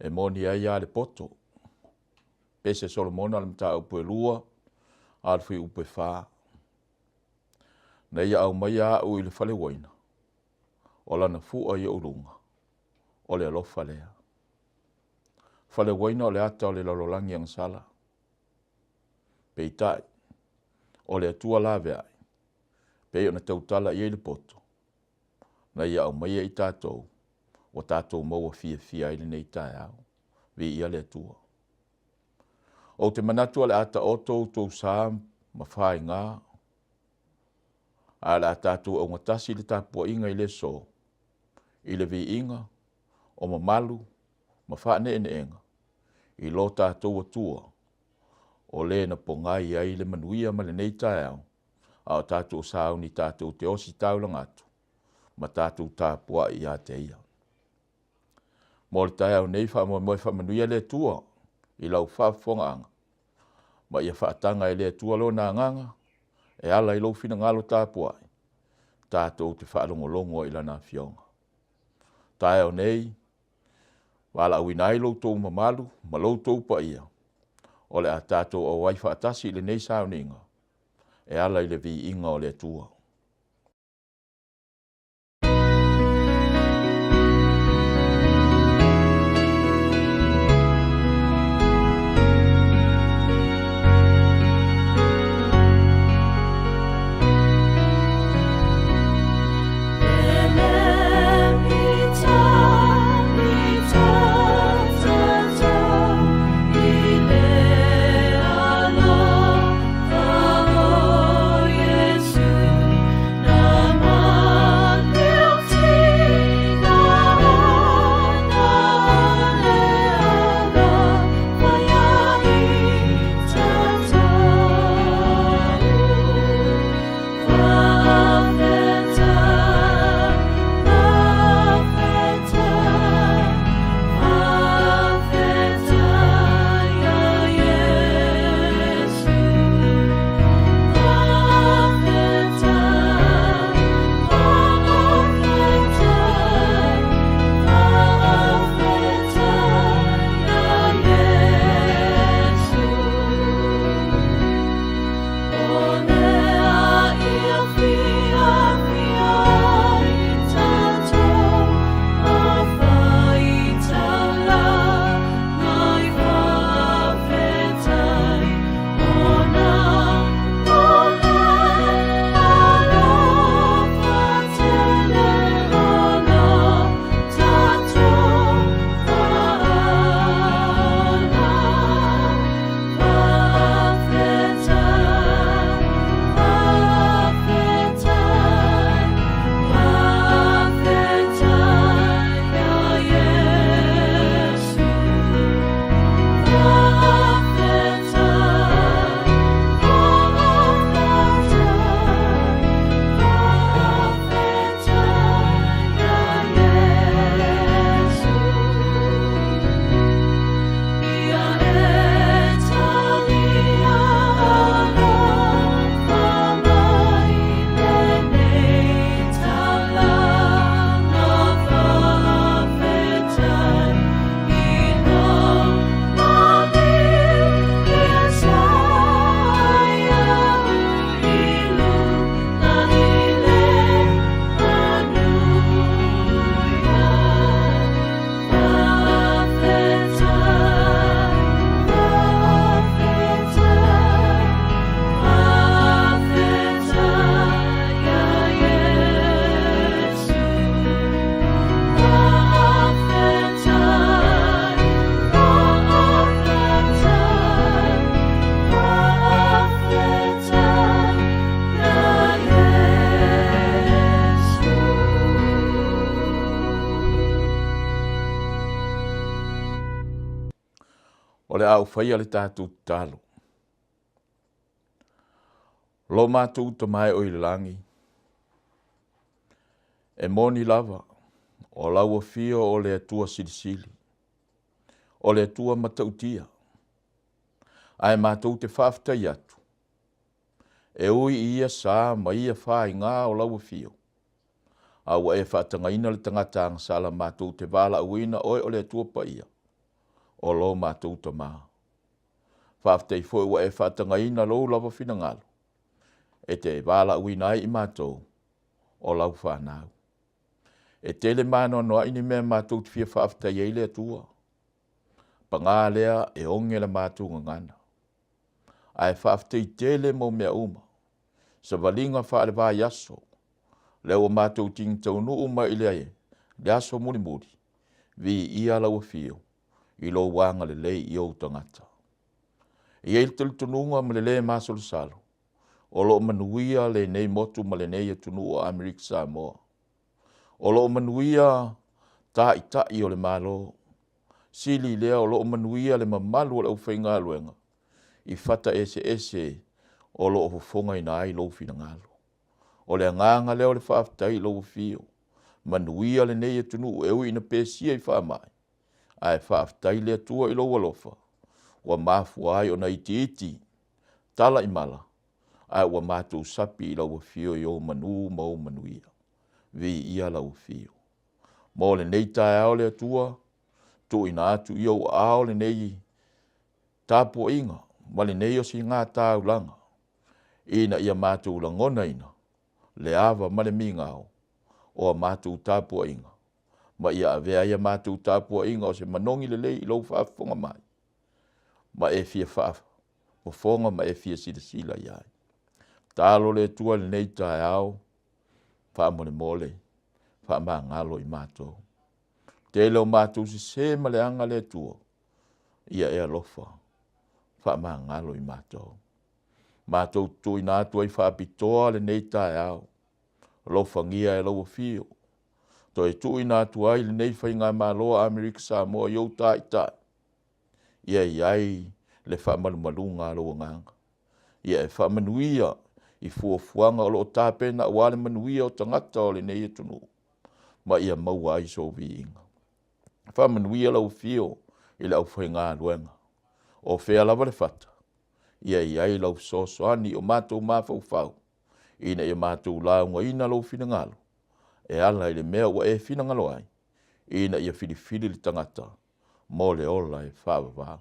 E moni ai a le poto, pese Solomona le mta upe lua, alfui upe wha. Nei au mai a ui le fale waina, o lana fua i urunga, o le alofa lea. Fale waina o le ata o le lalolangi ang sala. Peitai, o le atua lawe ai, pei o na tautala i le poto, na ia o mai i tātou, o tātou maua fia i nei tai au, vi ia le tua. O te manatua le ata o tō sā ma whai ngā, a le tātou au ngatasi le tāpua inga i le so, i le vi inga, o ma malu, ma whaane ene enga, i lo tātou atua, o le na pongai ai le manuia ma le nei tai au, a o tātou sāu ni tātou te osi taulang atu, ma tātou tāpua i a te ia. Mo le tai au nei wha manuia le tua, i lau whaafonga anga, ma ia whaatanga i le tua lo nā nganga, e ala i lo fina ngalo tāpua ai, tātou te whaalongolongo i lana fionga. Tai au nei, wala awinai lo tō mamalu, ma lo tō pa ia, o le a tātou o wai whaatasi le nei sauninga, e ala i le vi inga o le tua. o le au whaia le tātou talo. Lo mātou ta mai o i langi. E moni lava, o laua fio o le atua silisili, o le atua matautia. Ai mātou te whaftai atu. E ui ia sā ma ia whai ngā o laua fio. Aua e whaatangaina le tangata ang sala mātou te wala uina oi o le atua pa ia. O lo mātou ta maa. Whaftai foi wa e whaatangaina lo lava fina ngalo. E te wala uina ai i mātou o lau whanau. E tele mano noa ini mea mātou te fia whaftai ei le atua. Pangā lea e onge la mātou ngangana. Ai whaftai tele mo mea uma. Sa valinga whaale wā yaso. Le o mātou ting tau nuu mai le ai, le aso muri muri, vi ia lau fio, I lo wanga le lei I o tangata. I eil tul tununga ma le le masol salo, o lo manuia le nei motu ma le nei tunu o Amerika Samoa. O lo manuia ta I o le malo, sili lea o lo manuia le mamalu o le uwhainga luenga, I fata ese o lo ofofonga ina ai lo fina ngalo. O le nganga leo le whaafitai lo fio, manuia le nei tunu e ui ina pesia I whaamai. Ai whaafitai lea tua I lo walofa, wa mafu ai o na iti, tala I mala, ai wa mātou sapi I lo fio I o manu mau manuia, vi ia lo fio. Mo le nei tae ao lea tua, tu ina atu I o ao le nei tapo inga, ma le nei o si ngā tāu langa. Ina ia mātou langona ina, le ava ma le mingao, o a mātou tāpua inga. Ma ia avea ia mātou tāpua inga o se manongi le lei I lau whaafonga mai. Ma e fia whaafa, o fonga ma e fia sila iai. Tālo le tua le nei tae ao, whaamone mole, whaama ngalo I mātou. Te leo mātou si sema le anga le tua, ia ea lofa, whaama ngalo I mātou. Mātou tui nātua I whaapitoa le nei tae ao, lofa ngia e lau fio. To e tui nātua I le nei whainga māloa Amerika Samoa iau tai. Ia iai le whaamalumalunga alo nganga. Ia e whaamanuia I fuafuanga o lo tāpena o wale manuia o tangata o le nei tunu. Ma ia maua ai so vi inga. Whaamanuia lau fio I lau whainga luenga. O whea lava le whata. Ia iai lau sosoani o mātou mawhau. Ina ia mātou launga ina lau whingalo. E ala I le mea wa e whingalo ai. Ina ia whirifiri le tangata. Mo le ola e whawawau.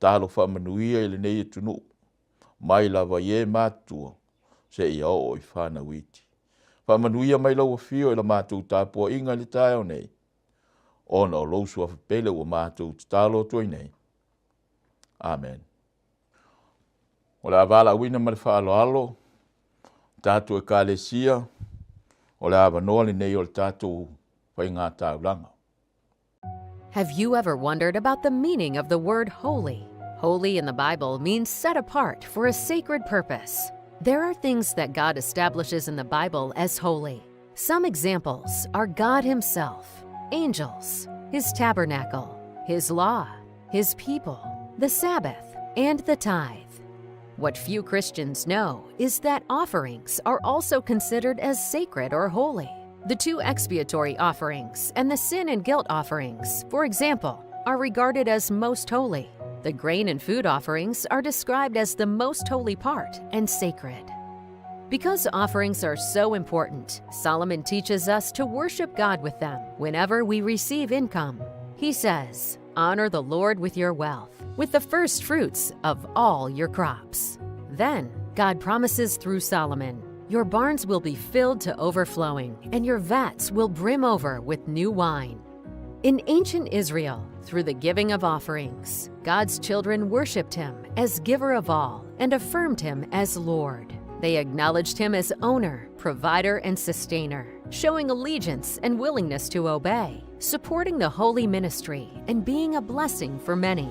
Tālo whamanuia I le nei tunu. Mai lava ie mātua. Se ia o I whana witi. Whamanuia mai lau fio I la mātou tāpua inga le tae o nei. Ona o lousu a whapele o mātou tālo toi nei. Amen. O le avala wina ma le whaaloalo, tātou e kālesia, o le awanoa le nei o le tātou whainga tāulanga. Have you ever wondered about the meaning of the word holy? Holy in the Bible means set apart for a sacred purpose. There are things that God establishes in the Bible as holy. Some examples are God Himself, angels, His tabernacle, His law, His people, the Sabbath, and the tithe. What few Christians know is that offerings are also considered as sacred or holy. The two expiatory offerings and the sin and guilt offerings, for example, are regarded as most holy. The grain and food offerings are described as the most holy part and sacred. Because offerings are so important, Solomon teaches us to worship God with them whenever we receive income. He says, "Honor the Lord with your wealth, with the first fruits of all your crops." Then, God promises through Solomon, "Your barns will be filled to overflowing, and your vats will brim over with new wine." In ancient Israel, through the giving of offerings, God's children worshipped Him as giver of all and affirmed Him as Lord. They acknowledged Him as owner, provider, and sustainer, showing allegiance and willingness to obey, supporting the holy ministry, and being a blessing for many.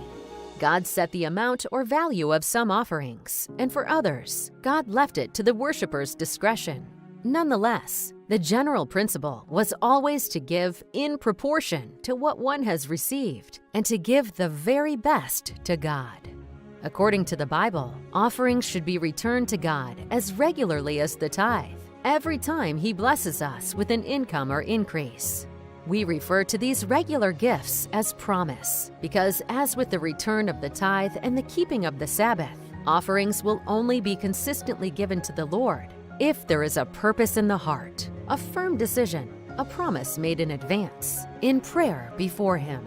God set the amount or value of some offerings, and for others, God left it to the worshippers' discretion. Nonetheless, the general principle was always to give in proportion to what one has received, and to give the very best to God. According to the Bible, offerings should be returned to God as regularly as the tithe, every time He blesses us with an income or increase. We refer to these regular gifts as promise, because as with the return of the tithe and the keeping of the Sabbath, offerings will only be consistently given to the Lord if there is a purpose in the heart, a firm decision, a promise made in advance, in prayer before Him.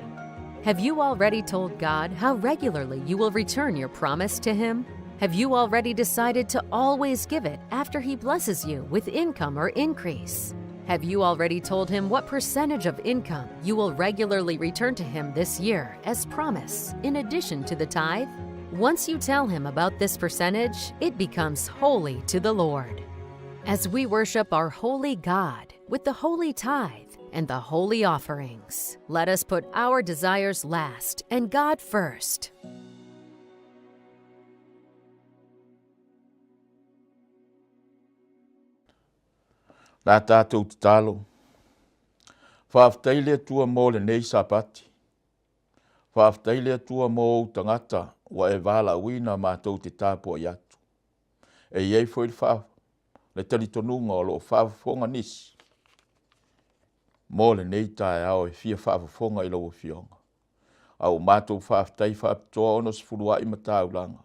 Have you already told God how regularly you will return your promise to Him? Have you already decided to always give it after He blesses you with income or increase? Have you already told Him what percentage of income you will regularly return to Him this year as promise, in addition to the tithe? Once you tell Him about this percentage, it becomes holy to the Lord. as we worship our holy God with the holy tithe and the holy offerings. Let us put our desires last and God first. Nā tātou te talo. Whaaftaile tua mō le nei sapati. Whaaftaile tua mō tangata wa e wala wina mātou te tāpua i atu. E iei fwoi whaaf, le talitonunga o lo whaafonga nisi. Mō le nei tae au e fia whaafonga i lo fionga. Au mātou whaaftai whaaptoa ono sifurua i mataulanga.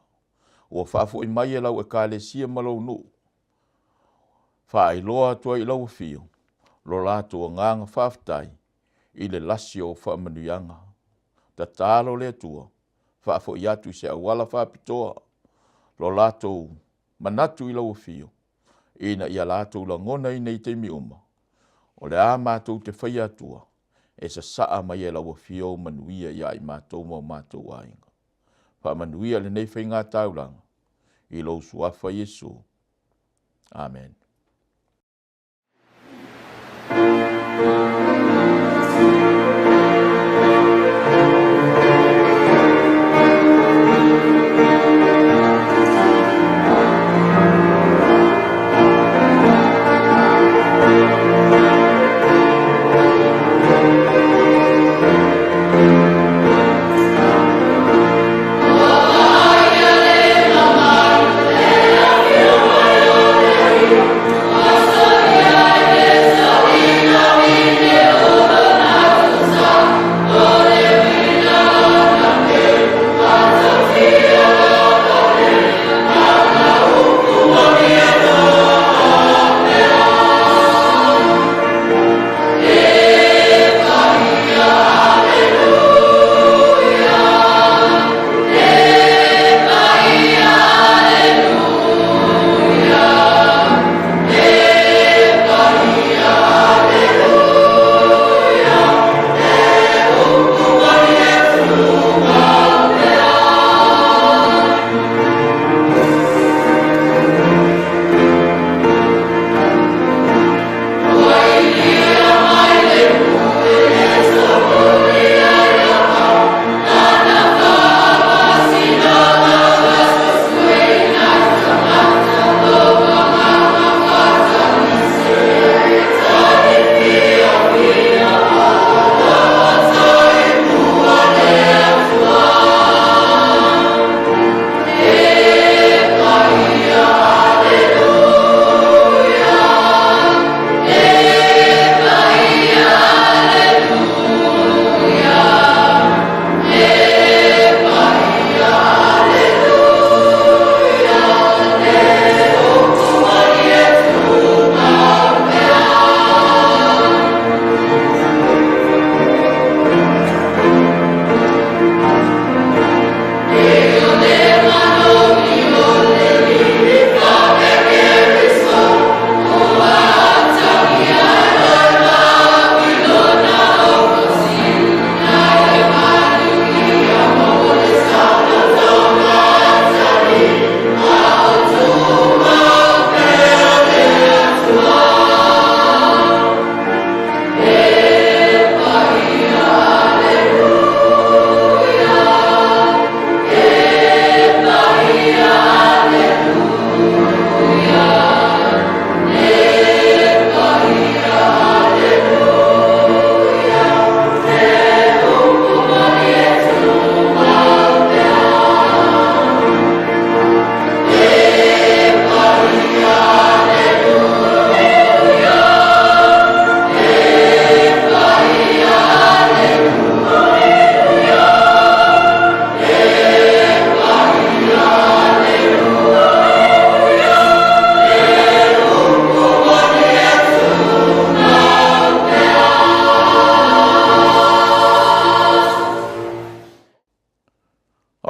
O whaafo i mai e lau e kāle sia malou nuu. Whaai loa tua i lau fio, lo lātua nganga whaaftai, i le lasi o whaamanuianga. Ta tālo le tua, whaafo i atu se awala whaapitoa, lo lātou manatu i lau fio, ina ia lātou la ngona i nei te miuma. O le a mātou te whai atua, e sa saa mai e lau fio manuia ia i mātou mo mātou ainga. Whaamanuia le nei whai ngā tauranga, i lau suafa Yesu. Amen.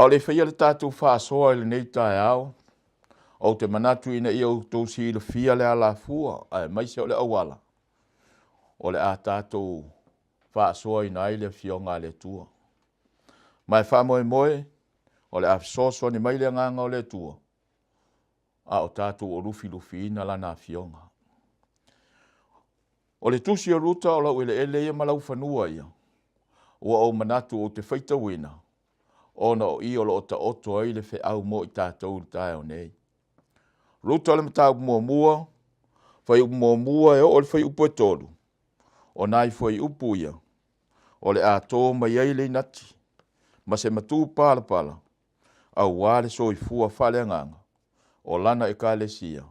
O le whaia le tātou whāsoa i le nei tae au. O te manatu ina i au tō si le fia le ala fua, ai maise o le awala. O le a tātou whāsoa ina ai le fionga le tua. Mai whamoe moe, o le afsoso ni mai le nganga o le tua. a o tātou o lufi ina lana fionga. O le tusi o ruta o lau ele ia malau whanua ia. Ua o manatu o te whaita wina. Ona o i o lo ta oto ai le whi au mo i tātou le tae o nei. Ruta le mata mua, whai mua e o le whai upu e tolu. O nai whai upu ia. O le a tō mai ai le nati. Ma se matu pala. Au wale so i fua whale nganga. O lana e ka le sia.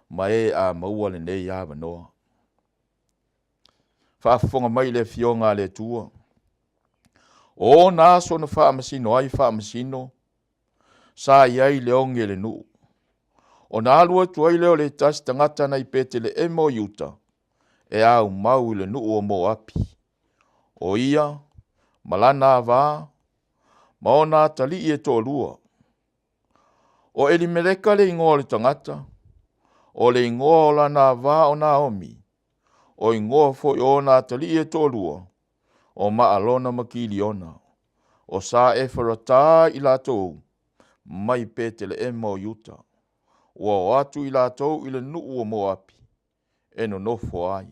Ma e a maua le nei a wanoa. Whaafonga mai le fionga le tua. O nā so na whaamasino ai whaamasino. Sa iai le onge le nuu. O nā alua tuai leo le tasi tangata na i pete le emo yuta. E au mau le nuu o mo api. O ia, malana vā, maona tali i e tō lua. O eli meleka le ingoa le tangata. O le ingoa o lana vā o Naomi. O ingoa fo i o nā tali i e tō lua. O maalona makiliona. O sa e wharatā i lātou. Mai pete le emo yuta. O atu i lātou i le nuu o mo api. E no nofo ai.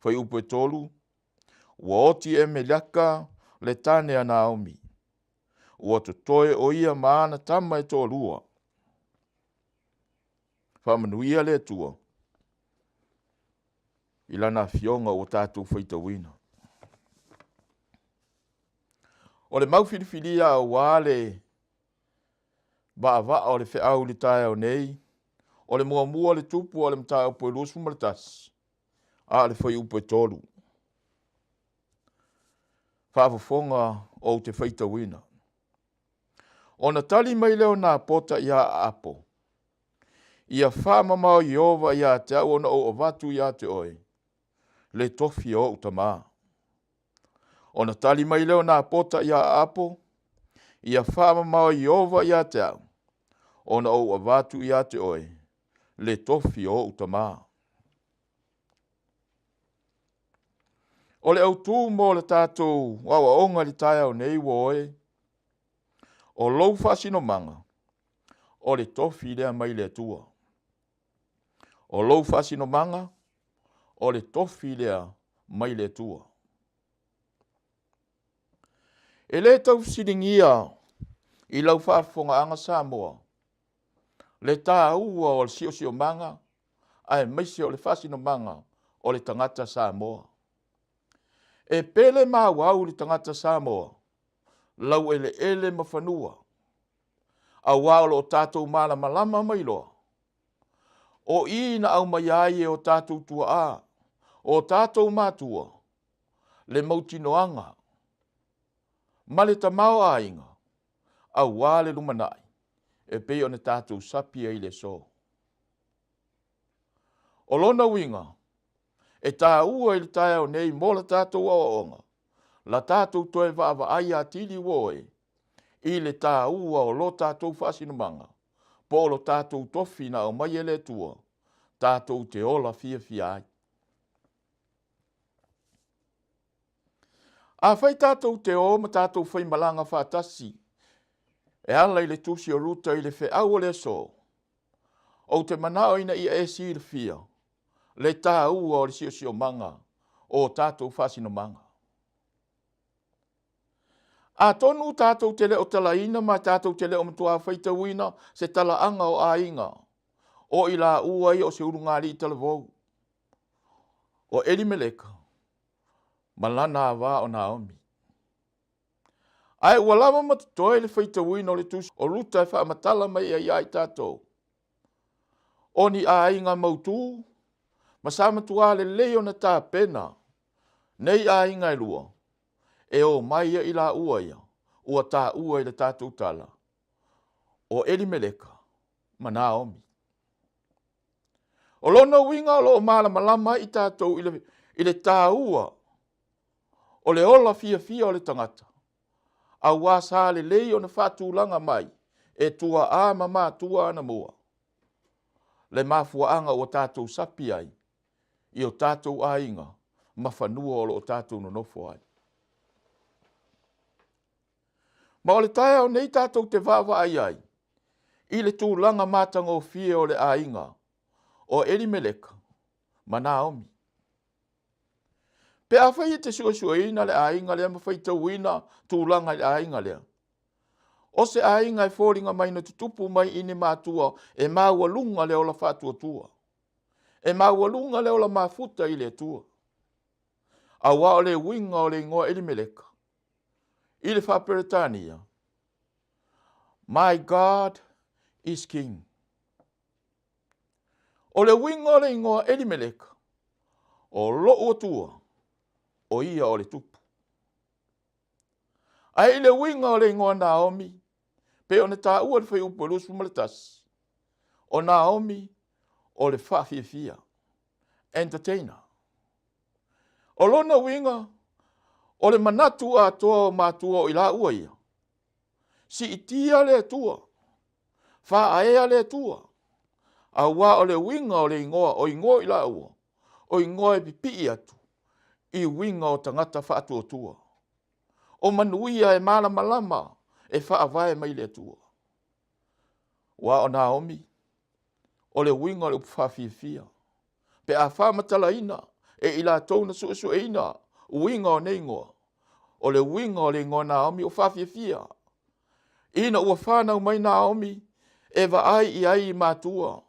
Whai upe tolu. Ua oti e me liaka le tane a Naomi. Ua tutoe o ia maana tama e tō lua. Whamanuia le tua. Ilana fionga o tātou whaita wina. O le mauwhiriwhiria o wale o le whiau le tae o nei. O le mua le tupu o le mta o poe lusu maratas. A le whai upe tolu. Whaafafonga o te whaita wina. O na tali mai leo nā pota ia a apo. Ia whaamamao Iova ia te au ona o watu ia te oe. Le tofi o utama. O na tali mai leo nā pota ia a apo. Ia whaamamao Iova ia te au. Ona o watu ia te oe. Le tofi o utama. O le autu mo le tātou wawa onga li tae au nei woe. O lou fasino manga. O le tofi lea mai le tua. O lou fasino manga. O le tofi lea mai le tua. E le tau siringia i lau whaafonga anga Samoa. Le tā ua o le sio manga. Ai maise o le fasino manga o le tangata Samoa. E pele mawau li tangata Samoa. Lau ele mawhanua. A wao o tātou malama mailoa. O i na au mai ai e o tātou tua a. O tātou mātua. Le mautinoanga. Male tamau a inga. A wale lumanai. E pe o ne tātou sapi ai le so. O lona winga. E tā ua ili tae o nei mo la tātou aonga. La tātou toe wawa ai a tili woe. I le tā ua o lo tātou whasinumanga. Po lo tātou tofi na o mai ele tua. Tātou te ola fia ai. A whai tātou te o ma tātou whai malanga whātasi. E ala i le tusi o ruta i le whe au le so. O te manao ina i e si le fia. Le tā ua o le sio manga. O tātou whasino manga. A tonu tātou tele o talaina ma tātou tele o matua whaita wina se tala anga o ainga. O i la ua i o se urungari i tala vau. O Elimeleka. Malana wā o Naomi. Ai ua lama matatoe le whaita wina o le tusi o ruta e whaamatala mai a iai tātou. O ni a inga mautu. Masama tua le leo na tā pena. Nei a inga i lua. E o mai i la ua ia. Ua tā ua i le tātou tala. O Elimeleka. Ma Naomi. O lona winga o lo malama i tātou i le tā ua. O le ola fia o le tangata. A wasa le leo na whātulanga mai. E tua a mama tua ana mua. Le mafuaanga o tātou sapi ai. I o tātou ainga. Ma whanua o tātou no nofo ai. Ma o le tae au nei tātou te wawa ai. I le tūlanga mātango fie o le ainga o Elimeleka ma Naomi. Pe a whai te suasuaina le ainga lea ma whai tauina tūlanga le ainga lea. O se ainga e fōringa mai na tutupu mai ini mātua e māualunga leo la whātua tua. E māualunga leo la māfuta i le tua. A wā o le winga o le ingoa Elimeleka. I le whaperetania. My God is King. O le winga o le ingoa Elimeleka. O loo tua. O ia o le tupu. Ai le winga o le ingoa Naomi. Pe o ne tā ua le whai upo lusu maletasi. O Naomi o le whawhiawhia. Entertainer. O lona winga o le manatu a toa o mātua o ila ua ia. Si itia le tua. Wha aea le tua. A wā o le winga o le ingoa o ingoa ila ua. O ingoa e pipi atu. I winga o tangata whaatua tua. O manuia e malama lama e whaavae mai le tua. Wā o Naomi, o le winga o le upwhawhiawhia. Pe a whamatala ina, e ila tauna suesu e ina, winga o neingoa. O le winga o le ingoa Naomi o whawhiawhia. Ina ua whanau mai Naomi, e wa ai i ai i mātua.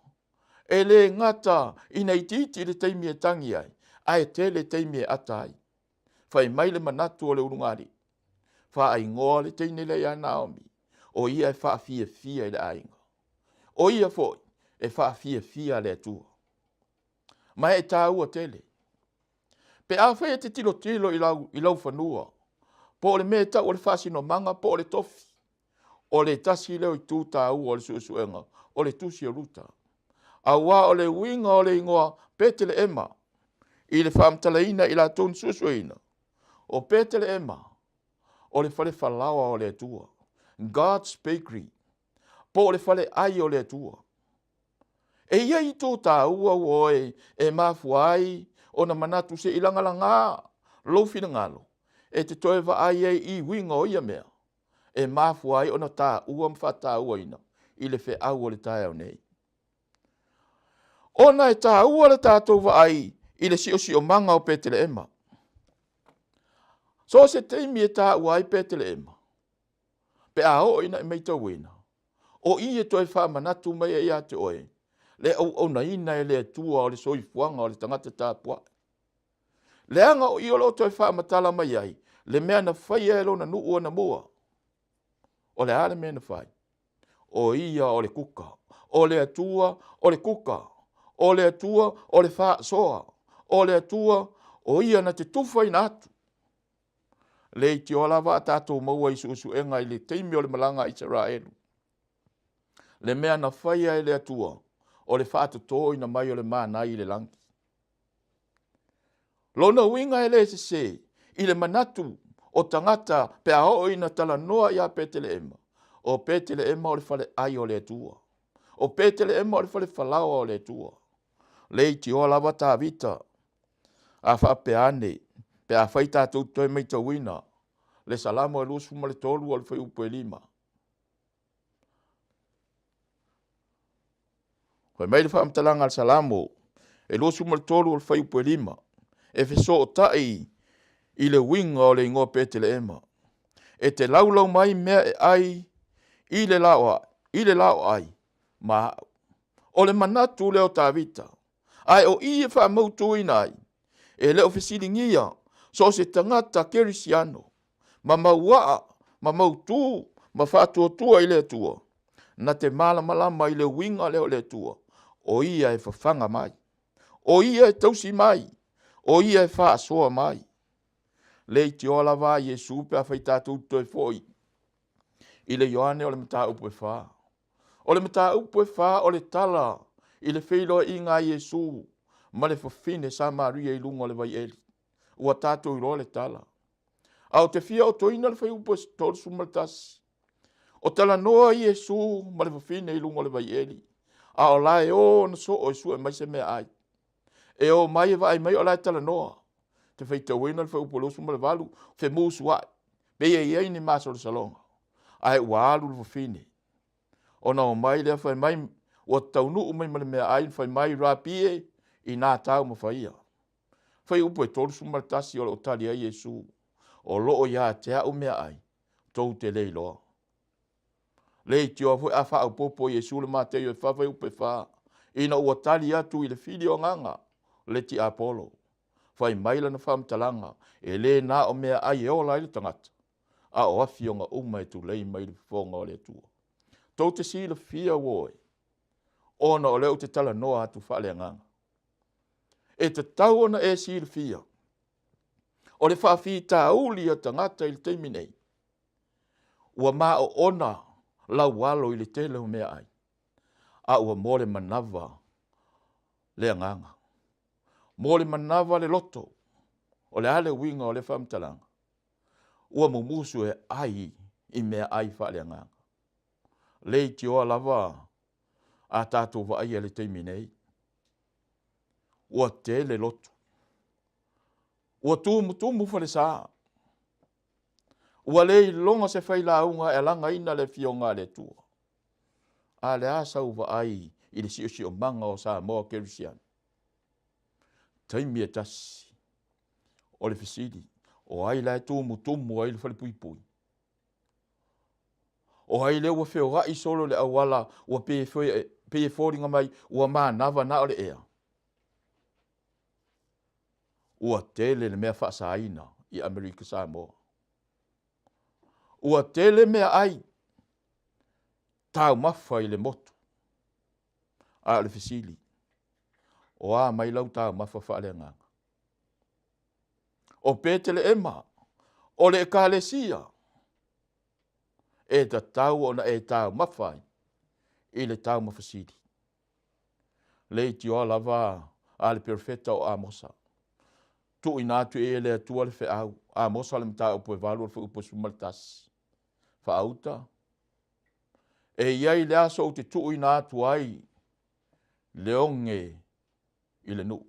E le ngata ina i titi le teimi e tangi ai. Ai te le teimi e atai. Whai mai le manatu o le urungari. Wha ai ngoa le teine le ia Naomi. O ia e wha fia i le ainga. O ia foi e wha fia le tua. Mai e tā ua tele. Pe a whai e te tilo i lau whanua. Po le me ta o le whasino manga po le tofi. O le tasi leo i tū tā ua o le suesuenga. O le tusi o ruta. A wā o le winga o le ingoa Petele Ema. I le whamtalaina i la tōn suesueina. O Petele Ema. O le whale whalawa o le tua. God's Bakery. Po le whale ai o le tua. E ia i tō tā ua oe e mafuai o na manatu se ilangalanga. Lofina ngalo. E te toe wa ai i winga o ia mea. E mafuai o na tā ua mwhata ua ina. I le whe au o le tae au nei. Ona e tā ua le tātou wa ai i le si o manga o Petele Ema. So se teimi e tā ua ai Petele Ema. Pe a o ina e meita wena. O i e toi wha manatu mai e ia te oe. Le au na ina e le tua o le soifuanga o le tangata tāpua. Le anga o i o lo toi wha matala mai ai. Le mea na whai e lo na nuu na mua. O le ale mea na whai. O ia o le kuka. O le atua o le kuka. O le atua o le wha soa. O le atua o ia na te tufa ina atu. Le iti o lawa tātou maua i suusu enga i le teimi o le malanga i Israelu. Le mea na whaia e le atua o le whaatu tō ina mai o le mana i le langi. Lona winga e le se i le manatu o tangata pe a o ina tala noa i a Petele Ema. O Petele Ema o le whale ai o le atua. O Petele Ema o le whale whalawa o le atua. Le iti o lawa tā vita a whape ane. Pe a whai tātou toi mai tau wina. Le salamo e lusu ma le tolu o le whai upo e lima. Whai mai le whaamtalanga al salamo. E lusu ma le tolu o le whai upo e lima. E wheso o tai i le winga o le ingoa Petele Ema. E te laulau mai mea e ai i le lao ai. Ma o le manatu leo tā vita. Ai o i e wha mautu inai. E leo whesiringia. So se tangata kerisiano. Ma maua, ma mautu, ma whātua tua i le tua. Na te malamalama i le winga leo le tua. O ia e whawhanga mai. O ia e tausi mai. O ia e whaasoa mai. Le iti o lawa Yesu pe a whai tātou toi foi. I le Ioane o le mata upu e wha. O le mata upu e wha o le tala. I le whiloa i ngā Yesu. Ma le whawhine sa Maria i lunga le vai eli. Ua tātou i roa le tala. Au te fia o toina le whai upo e tōrusu maltasi. O tala noa i Yesu ma le whawhine i lunga le vai eli. A o lae o na so o Yesu e mai se mea ai. E o mai e vai mai o lae tala noa. Te whai te wena le whai upo losu ma le walu. Whe mūsu ai. Be e iei ni maso le salonga. Ai ua alu le whawhine. Ona o mai lea whai mai, o taunu mai male mea ai, whai mai rapie i nā tau ma whaia. Whai upo e tolu sumaratasi o tali ai Yesu, o loo ia te au mea ai, tou te lei loa. Lei tio a a wha au popo Yesu le mate i whawai upe wha, ina ua tali atu i le whiri o nganga, le ti Apollo. Whai maila na whamtalanga, e le nā o mea ai e o lai le tangata. A o afi o ngā uma e tu lei mai le whonga o le tua. Tau te si le fia woi. Ona o leo te tala noa atu whale nganga. E te tau ona e si le fia. O le whawhi tā uli a tangata i le teimi nei. Ua mā o ona lau walo i le tele o mea ai. A ua mole manava le nganga. Mole manava le loto. O le ale winga o le whamtalanga. Ua mumusu e ai i mea ai whale nganga. Lei ti oa lava a tātou wa ai le teimi nei. Ua te le loto. Ua tumu whale saa. Ua lei longa se whaila unga e langa ina le fionga le tua. A le asa uwa ai i le si o manga o saa moa Kerisian. Taimi e tasi. O le fisidi. O ai lai tumu ai le whale pui pui. O ai le ua wheo rai solo le awala ua peye fōringa mai ua maa nava na o le ea. Ua tele le mea whaasaina i Amerika Samoa. Ua tele mea ai tau mawha i le motu a le fisili. O a mai lau tau mawha whaale nganga. O petele ema o le ekalesia. E ta tau ona e tau mawhai i le tau mawhasiri. Lei tio lava a le perfeta o Amosa. Tu inatu e le atua le wheau. Amosa le mta upo e valu le upo sumaltas. Whaauta. E iai le aso o te tu inatu ai leonge i le nu.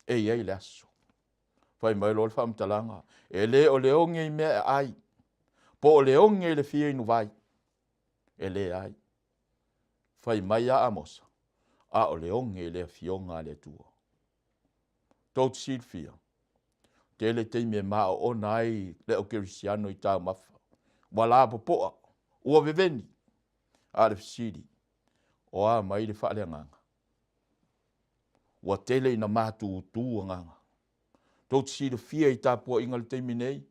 E iai le aso. Whai mai lo le whamtalanga. E le o leonge i mea ai. Po o leonge le fia inu vai. E le ai. Whai mai a Amosa. A o leonge le fionga le tua. Tot sil fia. Tele teimi e maa o nai le o Kerisiano i tau mawha. Wala popoa. Ua veveni. A le fisiri. O a mai le whaale nganga. Ua tele ina mātu tu nganga. Tot sil fia i tāpua inga le teimi nei.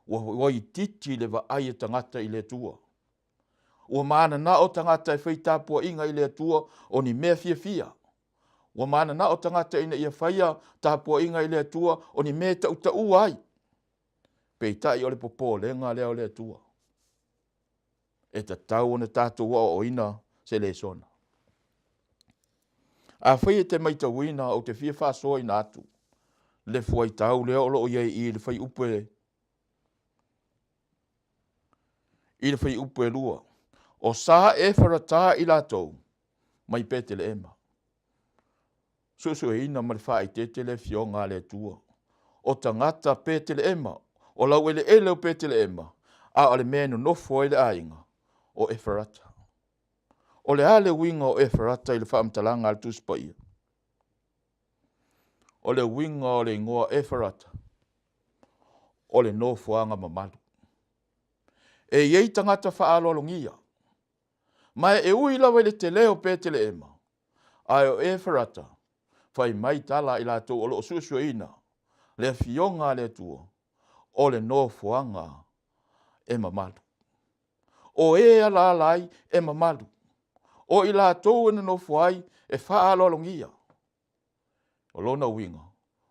Ua i titi le wa ai tangata i le tua. Ua maana na o tangata e whai tāpua inga i le tua o ni mea fia fia. Ua maana na o tangata ina ia whaia tāpua inga i le tua o ni mea tau ai. Pei tai o le popo lenga leo le tua. E ta tau o na tātou o ina se le sona. A whai e te maita wina o te fia whasoa ina atu. Le fuai tau leo o loo iei i le whai upe. I le whai upe lua. O sa e wharatā i lātou. Mai pete le ema. Susu e ina male whae te le fionga le tua. O tangata pete le ema. O lau ele o pete le ema. A ale menu nofo ele ainga. O e wharata. O le ale winga o e wharata i le whaamtalanga al tuspa ia. O le winga o le ingoa e wharata. O le nofo anga mamalu. E iei tangata whaalolongia. Mai e ui lawa le te leo pete le ema. Ai o e wharata. Whai mai tala i lātou o lo susua ina. Le fionga le tua. O le nofuanga e mamalu. O e ala alai e mamalu. O i lātou ina nofuai e whaalolongia. O lona winga.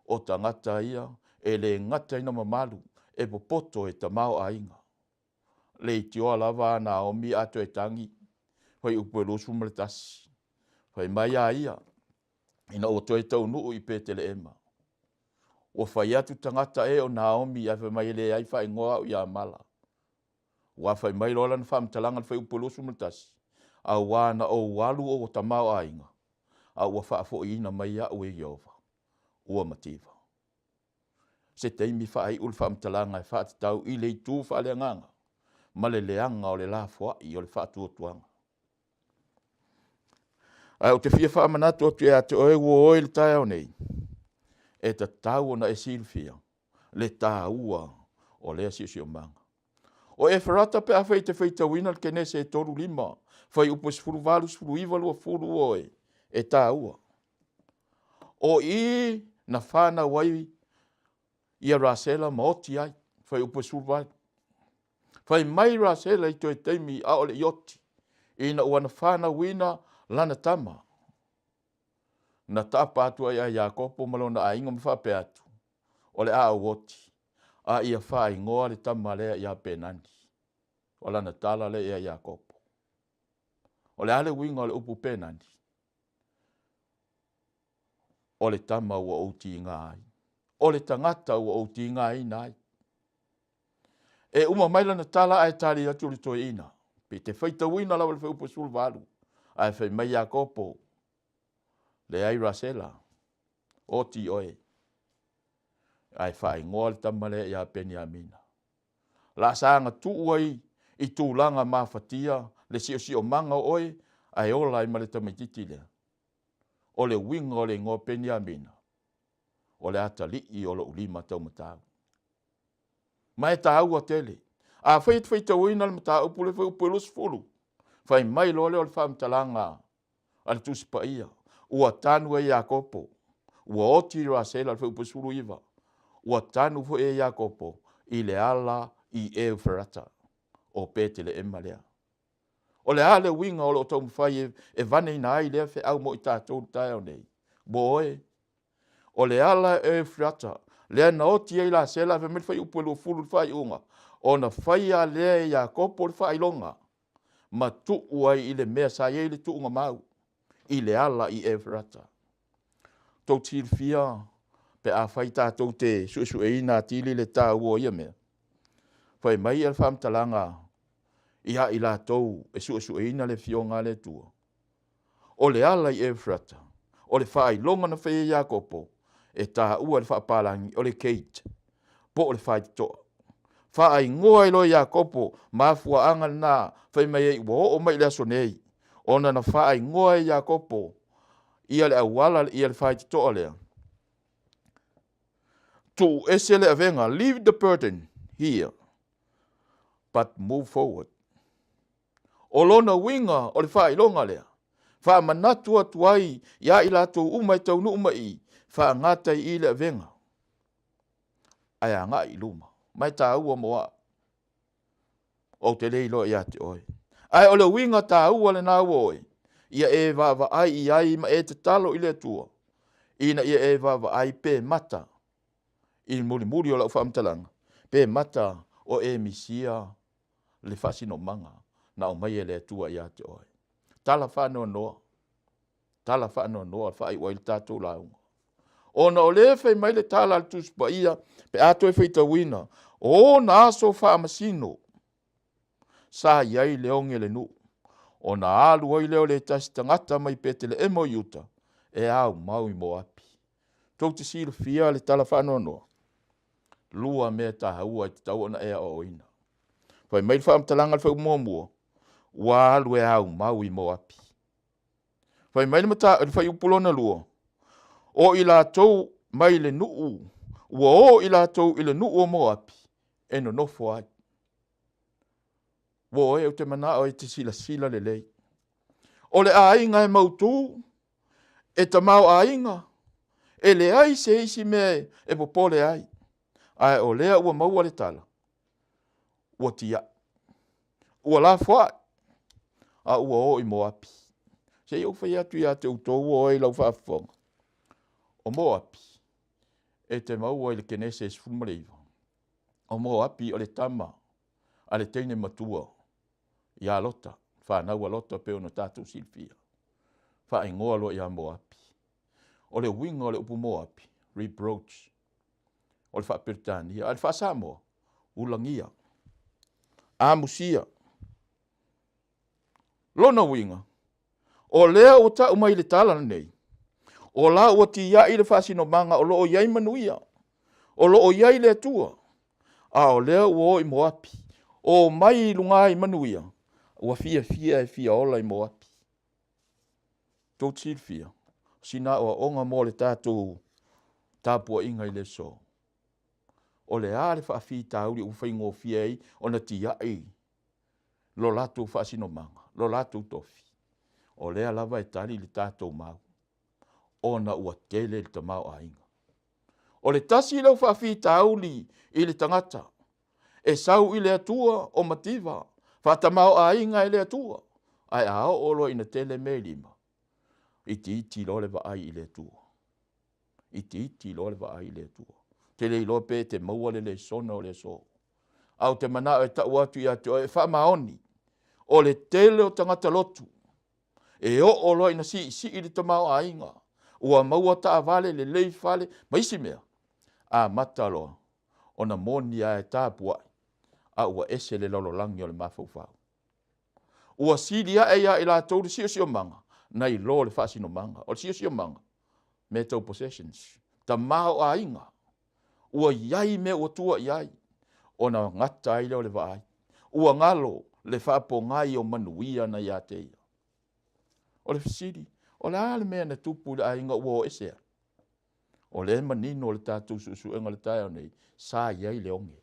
O tangata ia e le ngata ina mamalu e popoto e tamao ainga. Le tioa lava na o mi ato e tangi. Whai upo e losu maletasi. Whai mai a ia. Ina o toi tau nuu i pete le ema. O whai atu tangata e o Naomi a whai mai le ai whai ngoa o ia mala. Wa whai mai lola na whamtalanga na whai upo losu maletasi. A wana o walu o tamao ainga. A ua whaafo ina mai a ue Jehova. Ua mativa. Se teimi whai ul whamtalanga e whaatitau i le tu whale nganga. ma le leanga o le la foa'i o le whaatuatuanga. Ai o te fia whaamanatu o te ate oe ua le tae au nei. E ta tau na e silfia, le tā ua o lea si o manga. O e wharata pe a te whaita wina ke ne se toru lima, whai upo sifuru valu sifuru iwa lua furu oe, e tā ua. O I na whana wai ia rasela maoti ai, whai upo sifuru valu. Whai mai rasela I toi teimi a ole ioti, ina ua na whana wina lana tama. Na tapa atu ai a Iakopo malona a inga mwhape atu. O le a woti. A ia whai ngoa le tama lea ia penani. O lana tala le ia Iakopo. O le ale winga o le upu penani. O le tama ua outi ngā ai. O le tangata ua outi ngā ina ai. E uma maila na tala ai tali atu le toi ina. Pe te whaita wina lawa le wha upu sul valu. Ai whai mai Iakopo. Le ai rasela. Oti oe. Ai whai ngoa le tama le ia peni amina. La saanga tu ai I tūlanga mawhatia le si o manga oe ai ola I male tamaititi lea. O le winga o le ngō peni amina. O le atalii o le ulima tau matau. Mai ta ua tele. A whaita wina le matau pule whai upelus fulu. Whai mai lole o le whamtalanga. Al tuspa ia. Ua tanu e Iakopo. Ua oti rasela le whai upesuru iwa. Ua tanu fo e Iakopo. I le ala I e ferata. O petele e malea. O le ale winga o le o tau mwhai e vane ina ai lea fe au mo I tātou tae o nei. Bo oe. O le ala e ferata. Lea na oti e la sela fe mele whai upelu fulu whai unga. O na whai a lea e Iakopo le whai longa. Ma tu uai I le mea sa ye le tu unga mau. I le ala I e ferata. Tau til fia. Pe a whai tātou te su e ina tili le tā ua ia mea. Whai mai al whamtalanga. Ia I la tau e su e ina le fionga le tua. O le ala I e ferata. O le whai longa na whai Iakopo. E tā ua le whapalangi o le Kate. Po o le whai toa. Whai ngoa I lo Iakopo. Mafua angal nā. Whai mai e ua o mai le aso nei. Ona na whai ngoa I Iakopo. Ia le awala ia le whai toa lea. Tu ese le avenga. Leave the burden here. But move forward. O lona winga o le whai longa lea. Wha manatu atu ai. Ia I lato umai tau nu umai. Wha ngatai I le avenga. Ai a ngā I luma. Mai tā ua moa. O te leilo ia te oi. Ai o le winga tā ua le nā oi. Ia e va ai I ai ma e te talo I le tua. Ina ia e va ai pe mata. I muri o lau whamtalanga. Pe mata o e misia le fasino manga. Na o mai e le tua ia te oi. Tala whanau noa. Tala whanau noa whai wai tātou launga. Ona o le whai mai le tala al tuspa ia. Pe ato e whaita wina. O na aso wha masino. Sa iai leonge le nu. O na alu oi leo le tasi tangata mai petele e mo yuta. E au mau I mo api. Tau te sila fia le tala whanau noa. Lua mea ta haua I te tau ona ea o oina. Whai mai whaamtalanga whai mua mua. Wa alu e au mau I mo api. Whai mai mata whai upulona lua. O I la tau mai le nuu. Ua o I la tau I le nuu o mo api. E no nofo ai. Wo e o te mana o te sila le lei. O le ainga e mautu. E ta mau ainga. E le ai se isi me e popole ai. Ai o lea ua maua le tala. Ua tia. Ua la fwa. A ua o I mo api. Se iau whai atu ia te utou o e lau whaafonga. O mo api. E te maua I le kenese sfumareiva. O mo api o le tama. A le teine matua. Ia lota. Whanau a lota pe ono tātou silfia. Wha ingoa lo ia mo api. O le winga o le upu mo api. Reproach. O le whaapirtania. A le whaasamo. Ulangia. Amusia. Lona winga. O lea o ta umai le tala nei. O la o ti ia I le whaasino manga. O lo o iai manuia. O lo o iai le tua. A o lea o I mo api. O mai lunga i manuia. Ua fia e fia ola i mo api. Tau til fia. Sina o onga mo le tātou tāpua inga i le so. O le ale wha fi tauri u whaingo fia ei o na tia ei. Lo lato wha sino manga. Lo lato tofi. O lea lava e tali le tātou mau. O na ua tele le tamau a inga. O le tasi lau wha fi tauli i le tangata. E sau i le atua o mativa. Wha tamau a inga i le atua. Ai ao olo ina tele me lima. Iti lo le va ai i le atua. Iti lo le va ai i le atua. Tele i lo pe te maua le sona o le so. Au te mana e ta watu i atu e wha maoni. O le tele o tangata lotu. E o lo ina si i le tamau a inga. Ua maua ta vale le lei fale. Maisi mea. A matalo. Ona moni a e tāpua. A ua ese le lolo langi o le mafau. Ua siria e ia i la tau sio manga. Nai lo le fasino manga. O sio manga. Me tau possessions. Ta mau a inga. Ua iai me ua tua iai. Ona ngata i leo le vaai. Ua ngalo le whapo ngai o manuia na ia te ia. O le fasiri. O le ale mea na tupu le a inga ua o esea. O le manino le tātou susu enga le tae o nei. Sa iai le onge.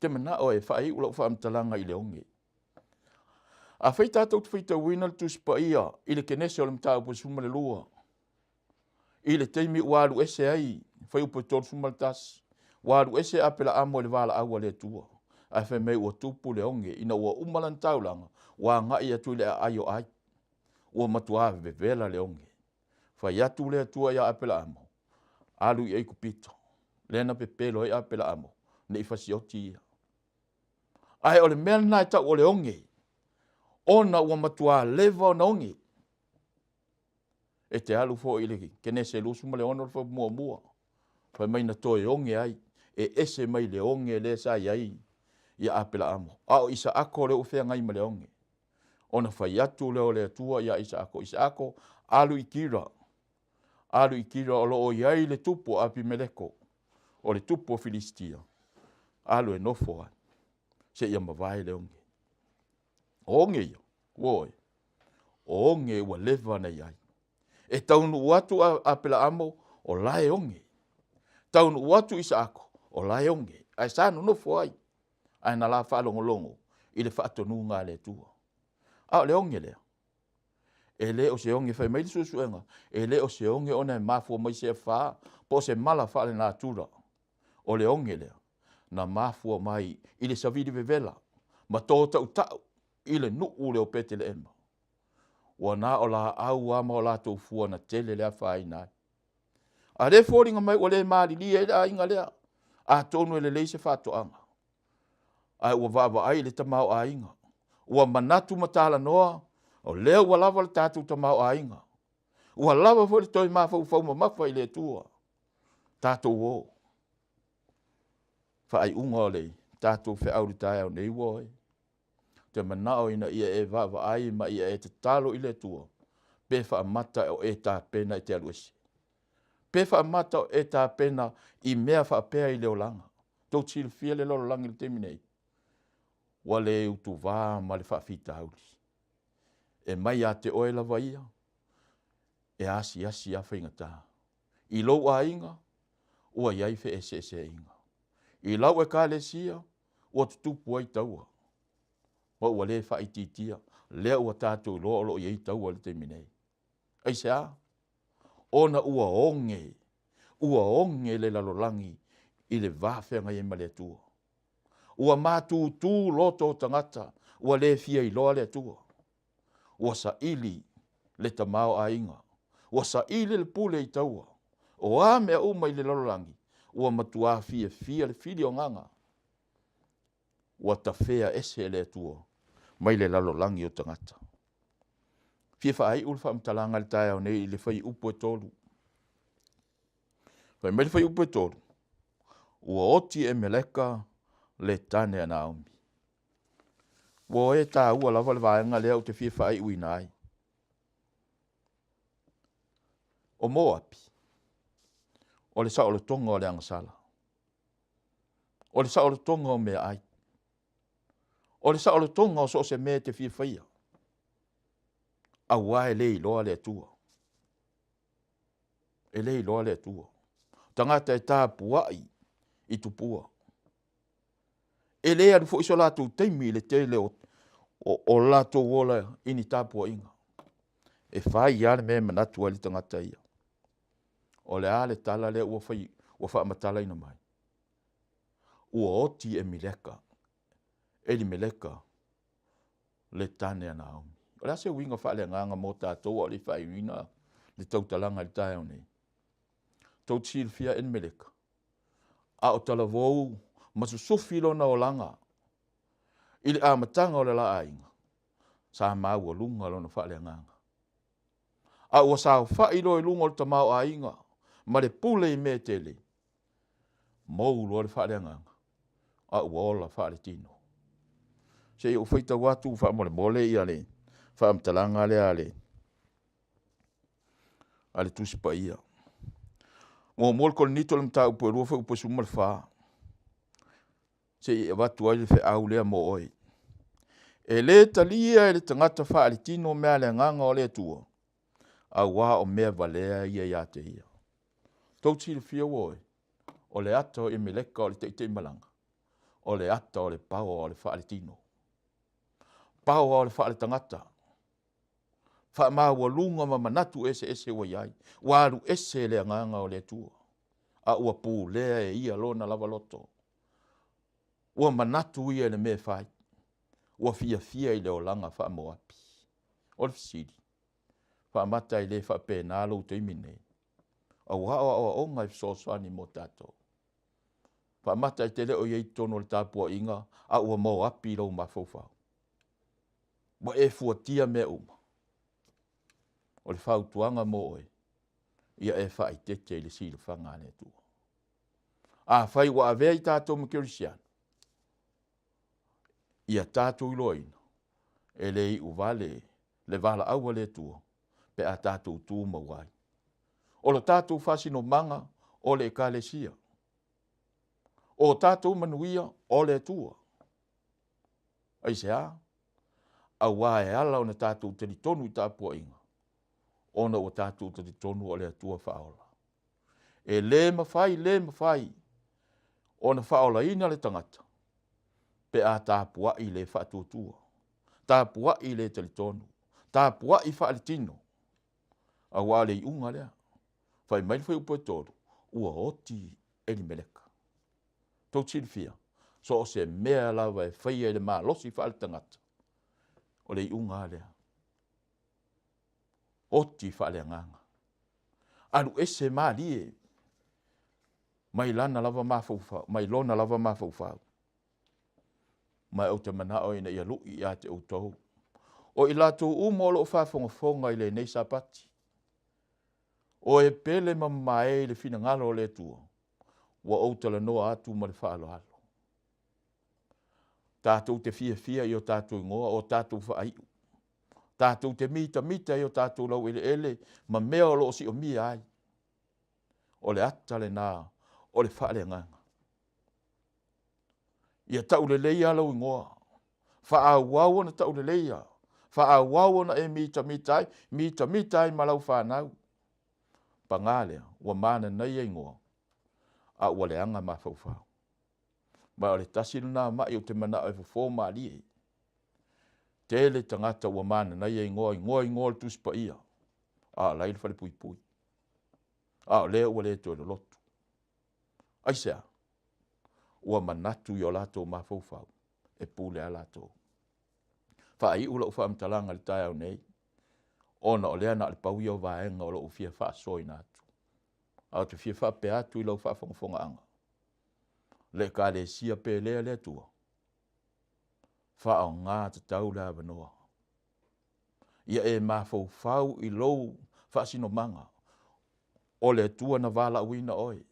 Te mana o e whai ula ufa amtalanga i le onge. A whai tātou te whaita wina le tuspa ia. I le kenese o le mtau po suma le lua. I le teimi waru ese ai. Whai upo tolu suma le tasi. Waru ese apela amo le wala awa le tua. A whai mei ua tupu le onge. Ina ua umalan taulanga. Wa ngai atu le aio ai. Ua matua vevela le onge. Whai atu le atua ia apela amo. Alu i eiku pito. Lena pepelo i apela amo. Ne i fasioti ia. Ai o le mea nai tau o le onge. Ona ua matua leva o na onge. E te alu fo i leki. Kene se lusu ma le ono fa mua mua. Fai mai na toe onge ai. E ese mai le onge le sa iai. Ia apela amo. Ao isa ako le ufea ngai ma le onge. Ona fai atu leo le atua ia isa ako. Isa ako alu i kira. Alu i kira o loo iai le tupo api meleko. O le tupo Filistia. Alu e nofo ai. Se ia mawai le onge. Onge ia. Woi. Onge ua leva na iai. E taunu watu apela amo o lae onge. Taunu watu isa ako o lae onge. Ai sanu nofo ai. Ai na la whaalongo longo. I le whaatonu ngā le tua. Au le onge lea. E le o se onge whai maili susuenga. E le o se onge ona e mafua mai se whaa. Po se mala whaale nā tura. O le onge lea. Na mafua mai i le savidi vevela. Ma tō tau tau. I le nuu le o pete le ema. Wa na o la au ama o la tau fua na tele lea whai nai. A le fōringa mai o le maari li e a inga lea. A tonu e le leise whato anga. Ai ua vava ai le tamau a inga. Ua manatu matala noa. O lea ua lava le tātou tamau a inga. Ua lava fo le toi mawhau whau mafa i le tua. Tātou o. Whai unga o lei. Tātou whi auri tai au nei woi. Te manao ina ia e vava ai ma ia e te talo i le tua. Pe wha mata o e tā pena i te aluesi. Pe wha mata o e tā pena i mea wha pea i leo langa. Tau tili fia le lolo langa i le teminei. Wa le utu vā ma le wha fita auli. E mai a te oe lava ia. E asi a whaingata. I lou a inga. Ua iai fe ese inga. I lau e ka le sia. Ua tutupu ai taua. Wa ua le wha ititia. Lea ua tātou lo i ei taua le teminei. Ai sea. Ona ua onge. Ua onge le lalolangi. I le vāwhenga i ma le tua. Ua mātū tū loto tangata. Ua le fia i loa le tua. Ua sa ili le tamao a inga. Ua sa ili le pule i taua. O a mea uma i le lalolangi. Ua matua fia le fili o nganga. Ua ta fea ese le tua. Mai le lalolangi o tangata. Fia whaai ulfa mtalanga le tae au nei le whai upo e tolu. Whai mai le whai upo e tolu. Ua oti e meleka le tane ana aumi. Wo e tā ua lava le vaenga lea o te fia whaai uina ai. O Moapi. O le sao le tonga o le angasala. O le sao le tonga o mea ai. O le sa o le tonga o so se me te whiawhaia. A wai le iloa le atua. E le iloa le atua. Tangata e tā puai i tupua. E le anu fo iso lātou teimi le te le o lātou wola ini tā pua inga. E whai iane me manatu ali tangata ia. O le ale tala le ua wha matala ina mai. Ua oti e mileka. E li mileka le tane ana aumi. O le ase winga wha le nganga mo tātou o le whai wina le tautalanga le tae au nei. Tau til fia en meleka. A o tala vou, masusufi lo na o langa. Ili a matanga o le la ainga. Sa mau o lunga lo na wha le nganga. A ua sa wha ilo e lunga o le tamau a inga. Ma le pule i me tele. Mou lo le wha le nganga. A ua ola wha le tino. Se o whaita watu wha mole i ale. Wha amtalanga le ale. Ale tusipa ia. O mol kol nito le mta upo rua fa upo sumal fa. Se e watu ai le fe au lea mo oi. E le talia e le tangata fa ali tino mea le nganga o le tua. A wā o mea valea ia te ia. Tauti le fia woi. O le ato e meleka o le teitei malanga. O le ato o le pao o le fa ali tino. Pao o le fa ali tangata. Fa ma wa lunga ma manatu ese wa yai. Waru ese le nganga o le tua. A ua pu lea e ia lona lava loto. Ua manatu ia le me fai. Ua fia i le olanga fa mo api. O le fisiri. Fa mata i le fa pena lo te imine. A ua o ngai fisoswani mo tato. Fa mata i te le o yei tono le tapua inga. A ua mo api lo mafofa. Wa e fuatia me uma. O le whautuanga mo oe. Ia e wha i tete i le sila whangane tua. A whai wa avea i tātou mkerisian. Ia tātou iloina. E le i uvale le vala aua le tua. Pe a tātou tū mawai. O lo tātou whasino manga o le ekalesia. O tātou manuia o le tua. Aise a. A wae ala o na tātou te li tonu i tāpua inga. Ona o tātou te tonu o le atua whaola. E le mawhai. Ona whaola ina le tangata. Pe a tāpua i le whaatuatua. Tāpua i le te tonu. Tāpua i whaalitino. A wale i unga lea. Whai mai whai upo e toru. Ua oti e ni meleka. Tau tilfia. So o se mea lawa e whai e le maa losi whaalitangata. O le i unga lea. Oti whale nganga. Anu ese maa lie. Mai lana lava mawhauwhau. Mai lona lava mawhauwhau. Mai au te mana o ina ia lui i a te utou. O i lato umolo o whafonga i le nei sapati. O e pele mamae le fina ngalo o le tua. Wa au tala noa atu ma le whaalo halo. Tātou te fia i o tātou ingoa o tātou whaaiu. Tātou te mita i o tātou lau ele ma mea o loo si o mia ai. O le atale nā, o le whaale nganga. Ia tau le leia lau ingoa. Whaawau na tau le leia. Whaawau na e mita ai ma lau whanau. Pangalea, ua mana nei e ingoa. A ua le anga ma whauwhau. Ma o le tasiru nā mai o te mana o fo ma lie. Tele tangata ua mana nei e ingoa le tuspa ia. A lai le whale pui. A le ua le to le lotu. Aisea, ua manatu i o lato ma whauwhau. E pule a lato. Wha ula u whaamtalanga le tai au nei. Ona o lea na le pau o vaenga o lo ufia wha soi natu. Au te fia wha pe atu i lau wha whangafonga anga. Le ka le sia pe lea le tua. Wha au ngā te tau la wanoa. Ia e ma fau i lou wha sino manga. O le tua na vala uina oi.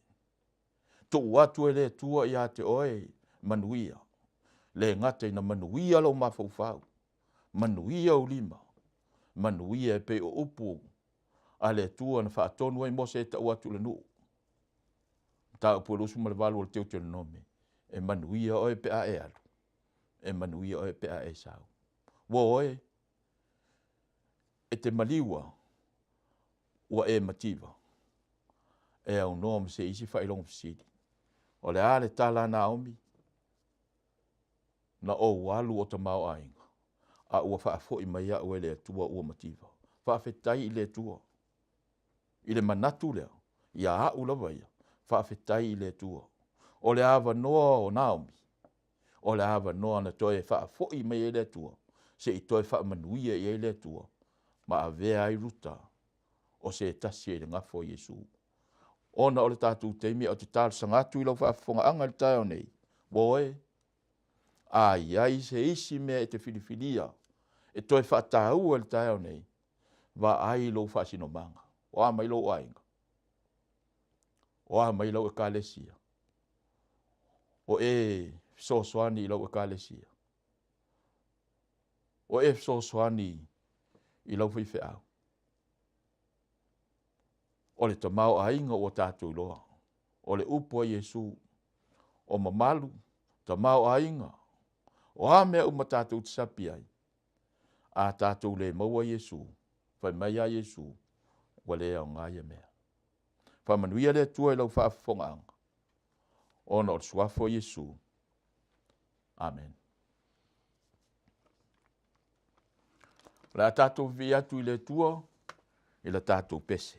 Tu watu e le tua i a te oi manuia. Le ngate na manuia lau ma fau. Manuia o lima. Manuia e pe o upu. A le tua na whaatonu e mose e ta uatu le nuu. Ta upu e lusu ma le valu o le teo te nome. E manuia oi pe a e alu. e manui o e pea e sau. Wo e te maliwa ua e mativa. E au noa ma se isi whailong fisiri. O le ale tala Naomi na o walu o ta mau ainga. A ua whaafo i mai au e le atua ua mativa. Whaafetai i le atua. I le manatu lea. Ia au lawa ia. Whaafetai i le atua. O le awa noa o Naomi. O le awa noa na toe whaafo i mai e le atua. Se i toe whaamanuia i e le atua. Ma a vea ai ruta. O se tasi e le ngafo Yesu. Ona o le tātou teimi o te tāle sangatu i lau whaafonga anga le tae o nei. Boe. Ai se isi mea e te filifilia. E toi whaatau e le tae o nei. Va ai lau whaasino manga. O a mai lau ainga. O a mai lau e kālesia. O e sosoani i lau e kālesia. O e sosoani i lau whiwhi au. O le tamau ainga o tātou loa. O le upo Yesu. O mamalu. Tamau ainga. O a mea uma tātou te sapi ai. A tātou le maua Yesu. Whai mai a Yesu. Wale au ngāia mea. Whamanuia le tua i lau whaafonga anga. Ona o suafo Yesu. Amen. La tātou vi atu i le tua. I la tātou pese.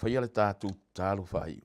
whaia le tātou tālo whai.